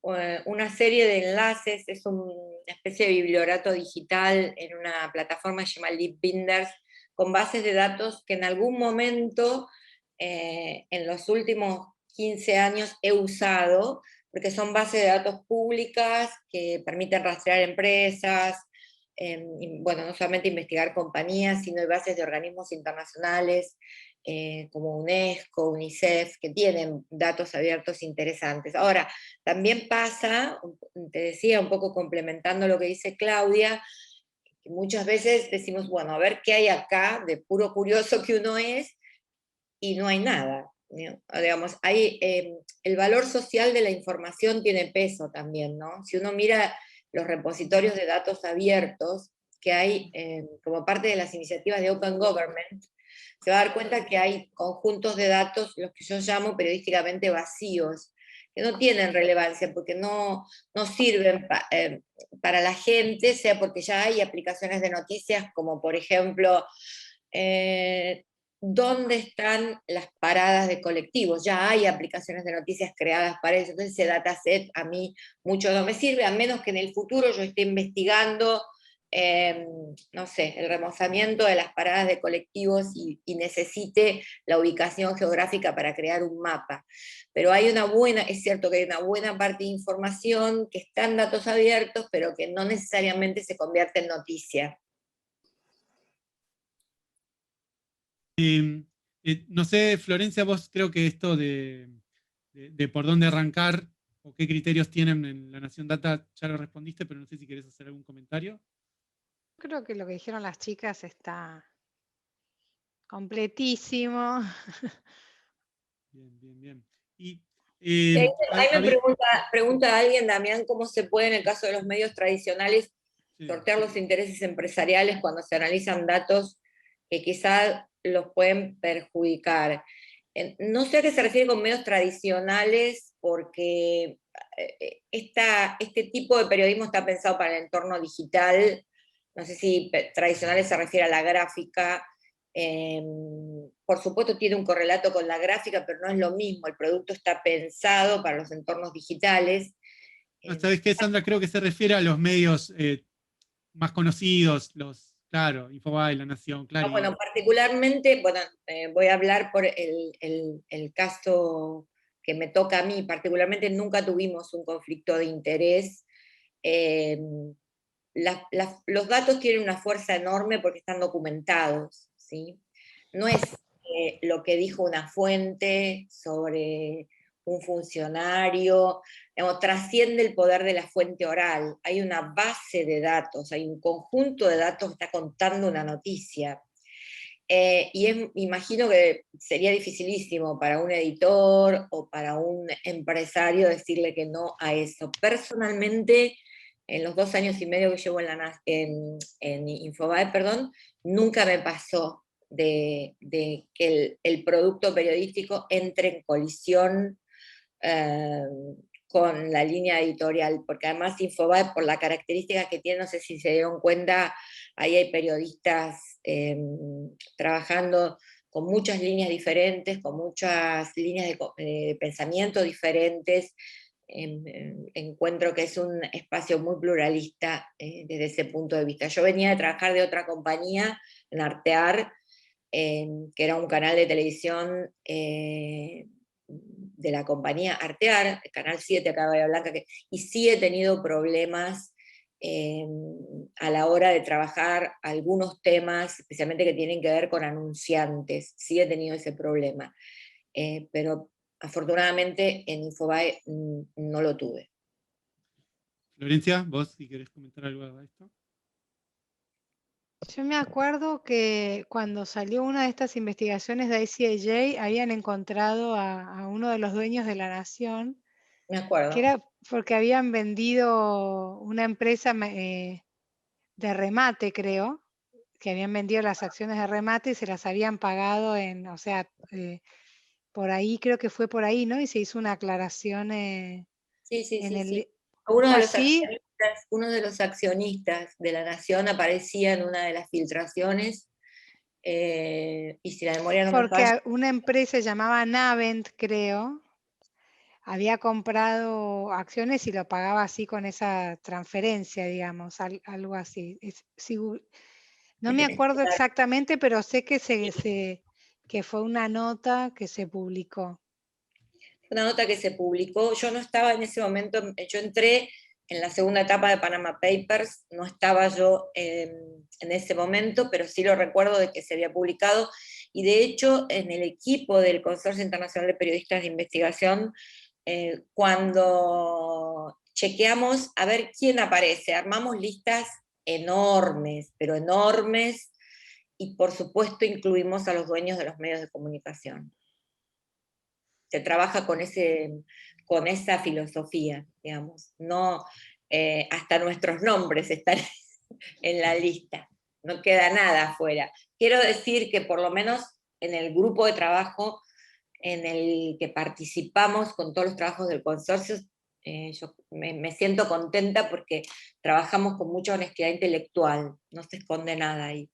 una serie de enlaces, es una especie de bibliorato digital en una plataforma que se llama LeapBinders, con bases de datos que en algún momento, en los últimos 15 años, he usado, porque son bases de datos públicas que permiten rastrear empresas, bueno, no solamente investigar compañías, sino hay bases de organismos internacionales, como UNESCO, UNICEF, que tienen datos abiertos interesantes. Ahora, también pasa, te decía, un poco complementando lo que dice Claudia, que muchas veces decimos, bueno, a ver qué hay acá, de puro curioso que uno es, y no hay nada. ¿No? Digamos, hay, el valor social de la información tiene peso también, ¿no? Si uno mira los repositorios de datos abiertos que hay como parte de las iniciativas de Open Government, se va a dar cuenta que hay conjuntos de datos, los que yo llamo periodísticamente vacíos, que no tienen relevancia, porque no sirven para la gente, sea porque ya hay aplicaciones de noticias, como por ejemplo, ¿dónde están las paradas de colectivos? Ya hay aplicaciones de noticias creadas para eso, entonces ese dataset a mí mucho no me sirve, a menos que en el futuro yo esté investigando, no sé, el remozamiento de las paradas de colectivos y necesite la ubicación geográfica para crear un mapa. Pero hay una buena, es cierto que hay una buena parte de información que está en datos abiertos, pero que no necesariamente se convierte en noticia. No sé, Florencia, vos creo que esto de por dónde arrancar o qué criterios tienen en La Nación Data ya lo respondiste, pero no sé si querés hacer algún comentario. Creo que lo que dijeron las chicas está completísimo. Bien, bien, bien. Y, Ahí me pregunta alguien, Damián, cómo se puede en el caso de los medios tradicionales sortear los intereses empresariales cuando se analizan datos que quizás los pueden perjudicar. No sé a qué se refiere con medios tradicionales, porque este tipo de periodismo está pensado para el entorno digital. No sé si tradicionales se refiere a la gráfica. Por supuesto tiene un correlato con la gráfica, pero no es lo mismo. El producto está pensado para los entornos digitales. ¿Sabes qué, Sandra? Creo que se refiere a los medios más conocidos, claro, Infobae, La Nación, Clarín. Bueno, particularmente, bueno, voy a hablar por el caso que me toca a mí. Particularmente nunca tuvimos un conflicto de interés. Los datos tienen una fuerza enorme porque están documentados, ¿sí? No es lo que dijo una fuente sobre un funcionario, digamos, trasciende el poder de la fuente oral. Hay una base de datos, hay un conjunto de datos que está contando una noticia. Imagino que sería dificilísimo para un editor o para un empresario decirle que no a eso. Personalmente, en los 2 años y medio que llevo en Infobae, nunca me pasó de que el producto periodístico entre en colisión con la línea editorial, porque además Infobae, por la característica que tiene, no sé si se dieron cuenta, ahí hay periodistas trabajando con muchas líneas diferentes, con muchas líneas de pensamiento diferentes. Encuentro que es un espacio muy pluralista desde ese punto de vista. Yo venía de trabajar de otra compañía, en Artear, que era un canal de televisión de la compañía Artear, Canal 7 acá de Bahía Blanca, y sí he tenido problemas a la hora de trabajar algunos temas, especialmente que tienen que ver con anunciantes, sí he tenido ese problema, pero afortunadamente en Infobae no lo tuve. Florencia, vos si querés comentar algo de esto. Yo me acuerdo que cuando salió una de estas investigaciones de ICIJ, habían encontrado a uno de los dueños de La Nación, Me acuerdo. que era porque habían vendido una empresa de remate, creo, que habían vendido las acciones de remate y se las habían pagado o sea, por ahí, creo que fue por ahí, ¿no? Y se hizo una aclaración Sí. el... ¿Así? Uno de los accionistas de La Nación aparecía en una de las filtraciones, y si la memoria no me falla... Porque una empresa llamaba Navent, creo, había comprado acciones y lo pagaba así con esa transferencia, digamos, algo así. No me acuerdo exactamente, pero sé que que fue una nota que se publicó. Una nota que se publicó, yo no estaba en ese momento, yo entré en la segunda etapa de Panama Papers, no estaba yo en ese momento, pero sí lo recuerdo de que se había publicado, y de hecho en el equipo del Consorcio Internacional de Periodistas de Investigación, cuando chequeamos a ver quién aparece, armamos listas enormes, pero enormes, y por supuesto incluimos a los dueños de los medios de comunicación. Se trabaja con esa filosofía, digamos. No, hasta nuestros nombres están en la lista, no queda nada afuera. Quiero decir que por lo menos en el grupo de trabajo en el que participamos con todos los trabajos del consorcio, yo me siento contenta porque trabajamos con mucha honestidad intelectual, no se esconde nada ahí.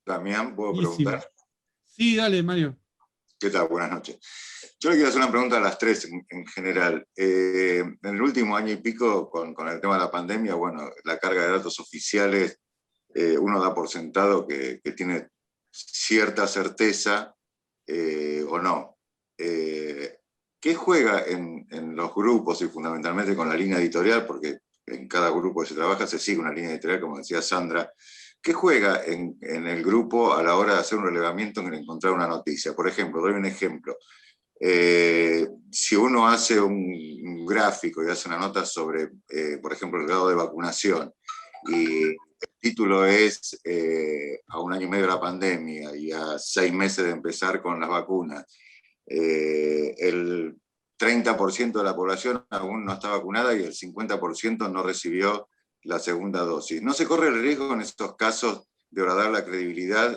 Damián, ¿puedo Buenísimo. preguntar? Sí, dale, Mario. ¿Qué tal? Buenas noches. Yo le quiero hacer una pregunta a las tres en general. En el último año y pico, con el tema de la pandemia, bueno, la carga de datos oficiales, uno da por sentado que tiene cierta certeza o no. ¿Qué juega en los grupos y fundamentalmente con la línea editorial? Porque en cada grupo que se trabaja se sigue una línea editorial, como decía Sandra. ¿Qué juega en el grupo a la hora de hacer un relevamiento en encontrar una noticia? Por ejemplo, doy un ejemplo. Si uno hace un gráfico y hace una nota sobre, por ejemplo, el grado de vacunación, y el título es a 1 año y medio de la pandemia y a 6 meses de empezar con las vacunas, el 30% de la población aún no está vacunada y el 50% no recibió la segunda dosis. ¿No se corre el riesgo en estos casos de horadar la credibilidad?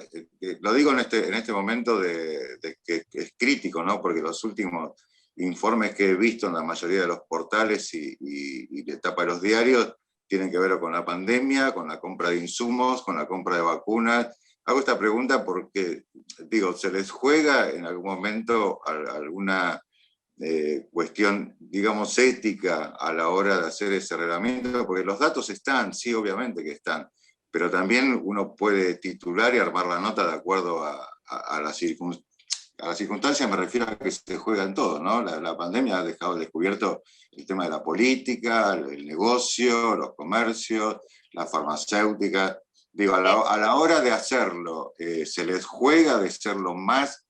Lo digo en este momento de que es crítico, ¿no? Porque los últimos informes que he visto en la mayoría de los portales y de etapa de los diarios tienen que ver con la pandemia, con la compra de insumos, con la compra de vacunas. Hago esta pregunta porque, digo, ¿se les juega en algún momento alguna cuestión, digamos, ética a la hora de hacer ese reglamento? Porque los datos están, sí, obviamente que están, pero también uno puede titular y armar la nota de acuerdo a las circunstancias. Me refiero a que se juega en todo, ¿no? La pandemia ha dejado al descubierto el tema de la política, el negocio, los comercios, la farmacéutica. Digo, a la hora de hacerlo, se les juega de ser lo más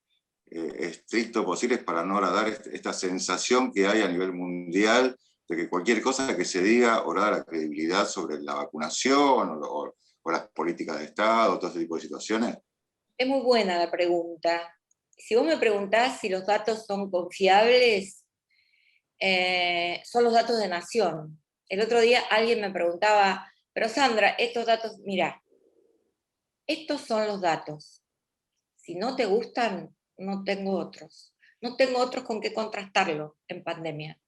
estricto posible para no dar esta sensación que hay a nivel mundial de que cualquier cosa que se diga horada la credibilidad sobre la vacunación o las políticas de Estado, todo ese tipo de situaciones. Es muy buena la pregunta. Si vos me preguntás si los datos son confiables, son los datos de Nación. El otro día alguien me preguntaba, pero Sandra, estos datos, mira, estos son los datos. Si no te gustan, no tengo otros. No tengo otros con qué contrastarlo en pandemia.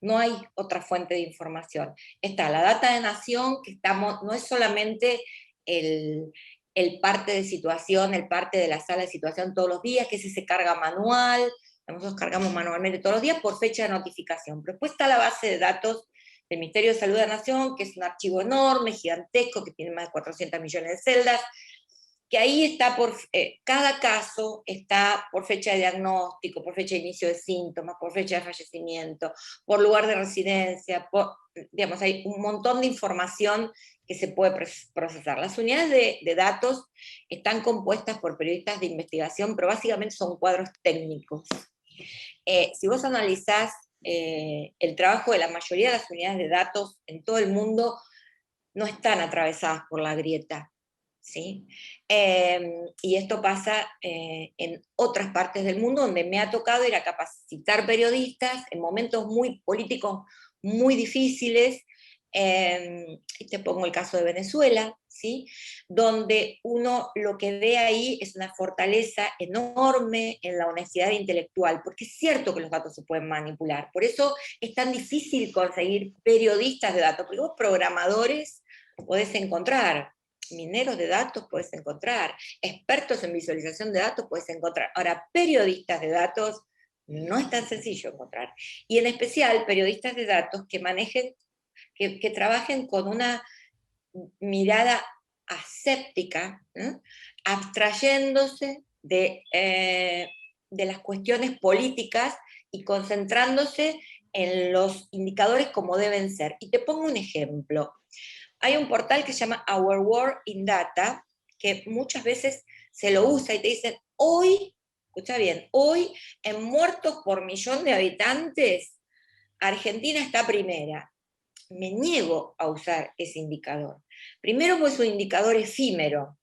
No hay otra fuente de información. Está la data de Nación, que no es solamente el parte de situación, el parte de la sala de situación todos los días, que ese se carga manual, nosotros cargamos manualmente todos los días por fecha de notificación. Pero después está la base de datos del Ministerio de Salud de la Nación, que es un archivo enorme, gigantesco, que tiene más de 400 millones de celdas, que ahí está cada caso está por fecha de diagnóstico, por fecha de inicio de síntomas, por fecha de fallecimiento, por lugar de residencia, digamos, hay un montón de información que se puede procesar. Las unidades de datos están compuestas por periodistas de investigación, pero básicamente son cuadros técnicos. Si vos analizás el trabajo de la mayoría de las unidades de datos en todo el mundo, no están atravesadas por la grieta. ¿Sí? Y esto pasa en otras partes del mundo donde me ha tocado ir a capacitar periodistas en momentos muy políticos muy difíciles. Y te pongo el caso de Venezuela, ¿sí? Donde uno lo que ve ahí es una fortaleza enorme en la honestidad intelectual, porque es cierto que los datos se pueden manipular, por eso es tan difícil conseguir periodistas de datos, porque vos programadores podés encontrar, mineros de datos puedes encontrar, expertos en visualización de datos puedes encontrar. Ahora, periodistas de datos no es tan sencillo encontrar. Y en especial periodistas de datos que manejen, que trabajen con una mirada aséptica, abstrayéndose de las cuestiones políticas y concentrándose en los indicadores como deben ser. Y te pongo un ejemplo. Hay un portal que se llama Our World in Data, que muchas veces se lo usa y te dicen, hoy, escucha bien, hoy en muertos por millón de habitantes, Argentina está primera. me niego a usar ese indicador. Primero, pues es un indicador efímero,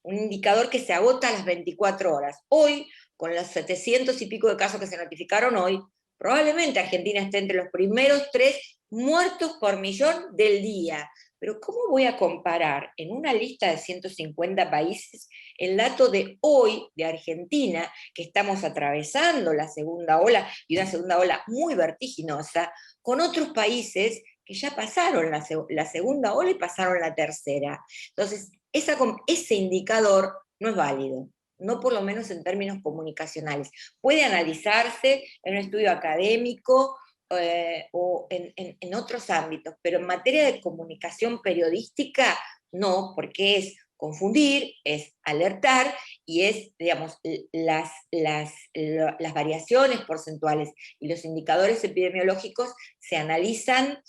un indicador que se agota a las 24 horas. Hoy, con los 700 y pico de casos que se notificaron hoy, probablemente Argentina esté entre los primeros 3 muertos por millón del día. Pero ¿cómo voy a comparar en una lista de 150 países el dato de hoy de Argentina, que estamos atravesando la segunda ola, y una segunda ola muy vertiginosa, con otros países que ya pasaron la segunda ola y pasaron la tercera? Entonces, ese indicador no es válido, no por lo menos en términos comunicacionales. Puede analizarse en un estudio académico o en otros ámbitos, pero en materia de comunicación periodística, no, porque es confundir, es alertar y es, digamos, las variaciones porcentuales y los indicadores epidemiológicos se analizan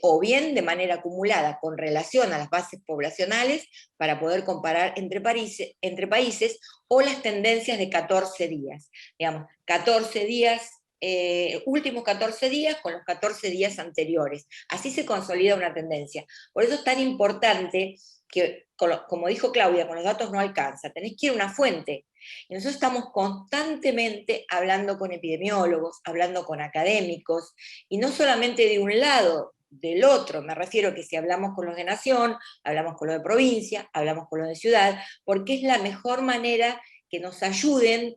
o bien de manera acumulada con relación a las bases poblacionales para poder comparar entre países o las tendencias de 14 días. Digamos, 14 días, últimos 14 días con los 14 días anteriores. Así se consolida una tendencia. Por eso es tan importante que, como dijo Claudia, con los datos no alcanza, tenés que ir a una fuente. Y nosotros estamos constantemente hablando con epidemiólogos, hablando con académicos, y no solamente de un lado, del otro. Me refiero que si hablamos con los de nación, hablamos con los de provincia, hablamos con los de ciudad, porque es la mejor manera que nos ayuden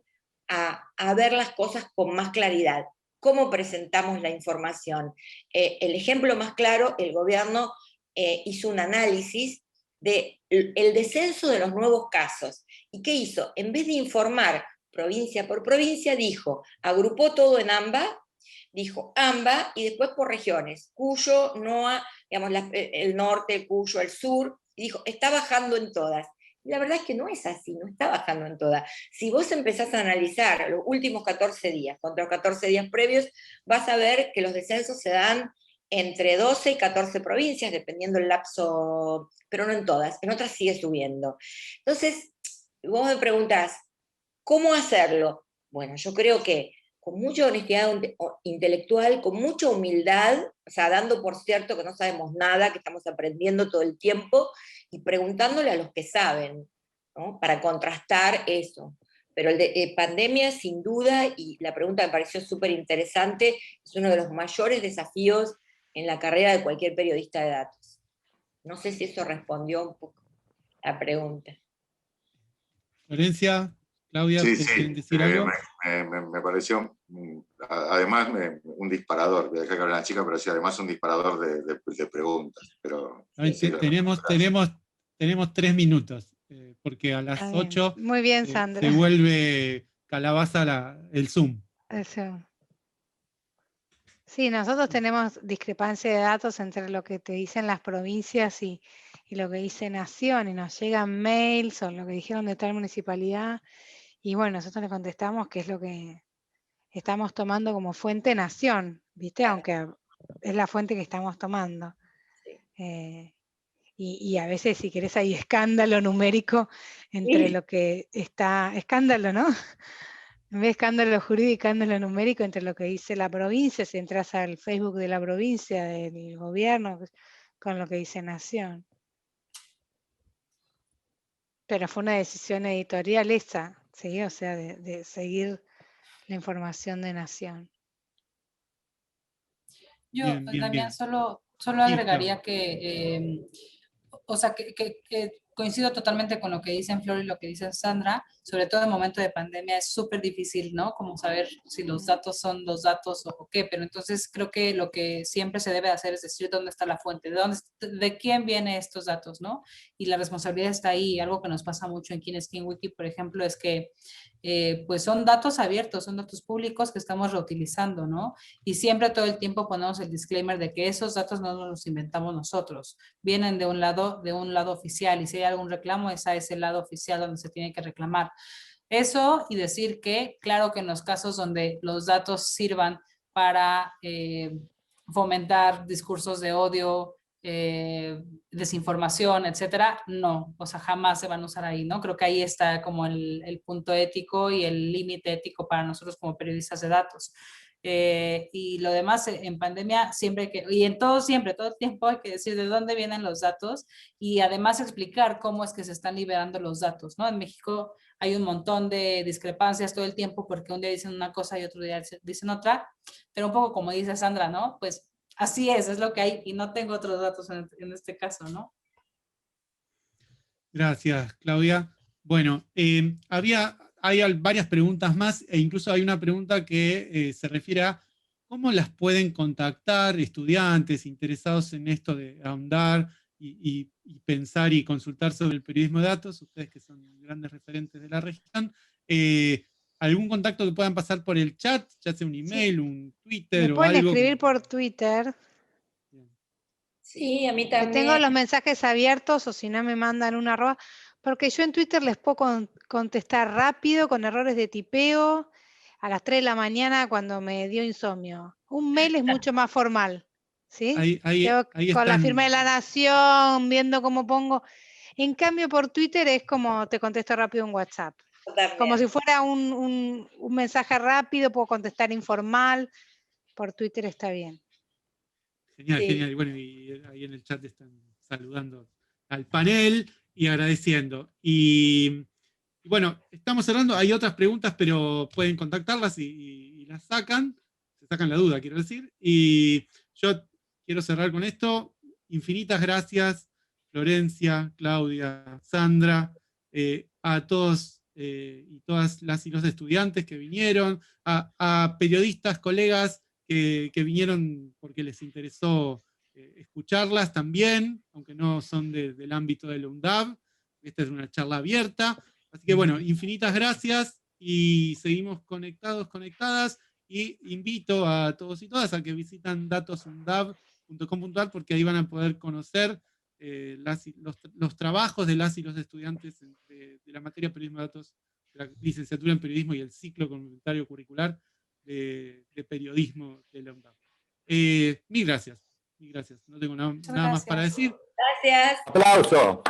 a ver las cosas con más claridad. ¿Cómo presentamos la información? El ejemplo más claro, el gobierno hizo un análisis del descenso de los nuevos casos. ¿Y qué hizo? En vez de informar provincia por provincia, agrupó todo en AMBA, dijo AMBA y después por regiones, Cuyo, NOA, digamos, el norte, Cuyo, el sur, y dijo, está bajando en todas. Y la verdad es que no es así, no está bajando en todas. Si vos empezás a analizar los últimos 14 días contra los 14 días previos, vas a ver que los descensos se dan entre 12 y 14 provincias, dependiendo el lapso, pero no en todas, en otras sigue subiendo. Entonces, vos me preguntás, ¿cómo hacerlo? Bueno, yo creo que con mucha honestidad intelectual, con mucha humildad, o sea, dando por cierto que no sabemos nada, que estamos aprendiendo todo el tiempo, y preguntándole a los que saben, ¿no? Para contrastar eso. Pero el de pandemia, sin duda, y la pregunta me pareció súper interesante, es uno de los mayores desafíos en la carrera de cualquier periodista de datos. No sé si eso respondió un poco la pregunta. Florencia, Claudia, Sí, ¿quieren decir algo? Me pareció, además, un disparador. Voy a dejar que hable la chica, pero sí, además un disparador de preguntas. Pero, sí, tenemos 3 minutos, porque a las 8 muy bien, Sandra. se vuelve calabaza el Zoom. Eso. Sí, nosotros tenemos discrepancia de datos entre lo que te dicen las provincias y lo que dice Nación, y nos llegan mails o lo que dijeron de tal municipalidad, y bueno, nosotros le contestamos que es lo que estamos tomando como fuente Nación, ¿viste? Aunque es la fuente que estamos tomando. Y a veces, si querés, hay escándalo numérico entre lo que está, escándalo, ¿no? En vez de escándalo jurídico, escándalo numérico entre lo que dice la provincia, si entras al Facebook de la provincia, del gobierno, con lo que dice Nación. Pero fue una decisión editorial esa, ¿sí? O sea, de seguir la información de Nación. Yo, bien, Damián, bien. solo Sí, agregaría que, o sea, que coincido totalmente con lo que dicen Flor y lo que dice Sandra, sobre todo en momento de pandemia es súper difícil, ¿no? Como saber si los datos son los datos o qué, pero entonces creo que lo que siempre se debe hacer es decir dónde está la fuente, de quién vienen estos datos, ¿no? Y la responsabilidad está ahí. Algo que nos pasa mucho en Quién es Quién Wiki, por ejemplo, es que pues son datos abiertos, son datos públicos que estamos reutilizando, ¿no? Y siempre todo el tiempo ponemos el disclaimer de que esos datos no los inventamos nosotros, vienen de un lado oficial, y si hay algún reclamo es a ese lado oficial donde se tiene que reclamar. Eso, y decir que, claro que en los casos donde los datos sirvan para fomentar discursos de odio, desinformación, etcétera, no, o sea, jamás se van a usar ahí, ¿no? Creo que ahí está como el punto ético y el límite ético para nosotros como periodistas de datos. Y lo demás, en pandemia, siempre que, y en todo siempre, todo el tiempo hay que decir de dónde vienen los datos y además explicar cómo es que se están liberando los datos, ¿no? En México hay un montón de discrepancias todo el tiempo porque un día dicen una cosa y otro día dicen otra, pero un poco como dice Sandra, ¿no? Pues así es lo que hay y no tengo otros datos en este caso, ¿no? Gracias, Claudia. Bueno, hay varias preguntas más e incluso hay una pregunta que se refiere a cómo las pueden contactar estudiantes interesados en esto de ahondar y pensar y consultar sobre el periodismo de datos, ustedes que son grandes referentes de la región. ¿Algún contacto que puedan pasar por el chat, ya sea un email, un Twitter Me o pueden algo? escribir por Twitter. Sí, a mí Que también. tengo los mensajes abiertos o si no me mandan un arroba, porque yo en Twitter les puedo contestar rápido con errores de tipeo a las 3 de la mañana cuando me dio insomnio. Un mail es mucho más formal, ¿sí? Ahí Con la firma de están. la nación, viendo cómo pongo. En cambio por Twitter es como te contesto rápido en WhatsApp. Como si fuera un mensaje rápido, puedo contestar informal. Por Twitter está bien. Genial, Sí. genial. Bueno, y ahí en el chat están saludando al panel y agradeciendo. Y bueno, estamos cerrando. Hay otras preguntas, pero pueden contactarlas y las sacan. Se sacan la duda, quiero decir. Y yo quiero cerrar con esto. Infinitas gracias, Florencia, Claudia, Sandra, a todos y todas las y los estudiantes que vinieron, a periodistas, colegas que vinieron porque les interesó escucharlas también, aunque no son del ámbito de la UNDAV. Esta es una charla abierta. Así que bueno, infinitas gracias y seguimos conectados, conectadas. Y invito a todos y todas a que visitan datosundav.com.ar porque ahí van a poder conocer los trabajos de las y los estudiantes de la materia periodismo de datos, de la licenciatura en periodismo y el ciclo complementario curricular de periodismo de la UNDAV. Mil gracias. No tengo nada más para decir. Gracias. Aplauso.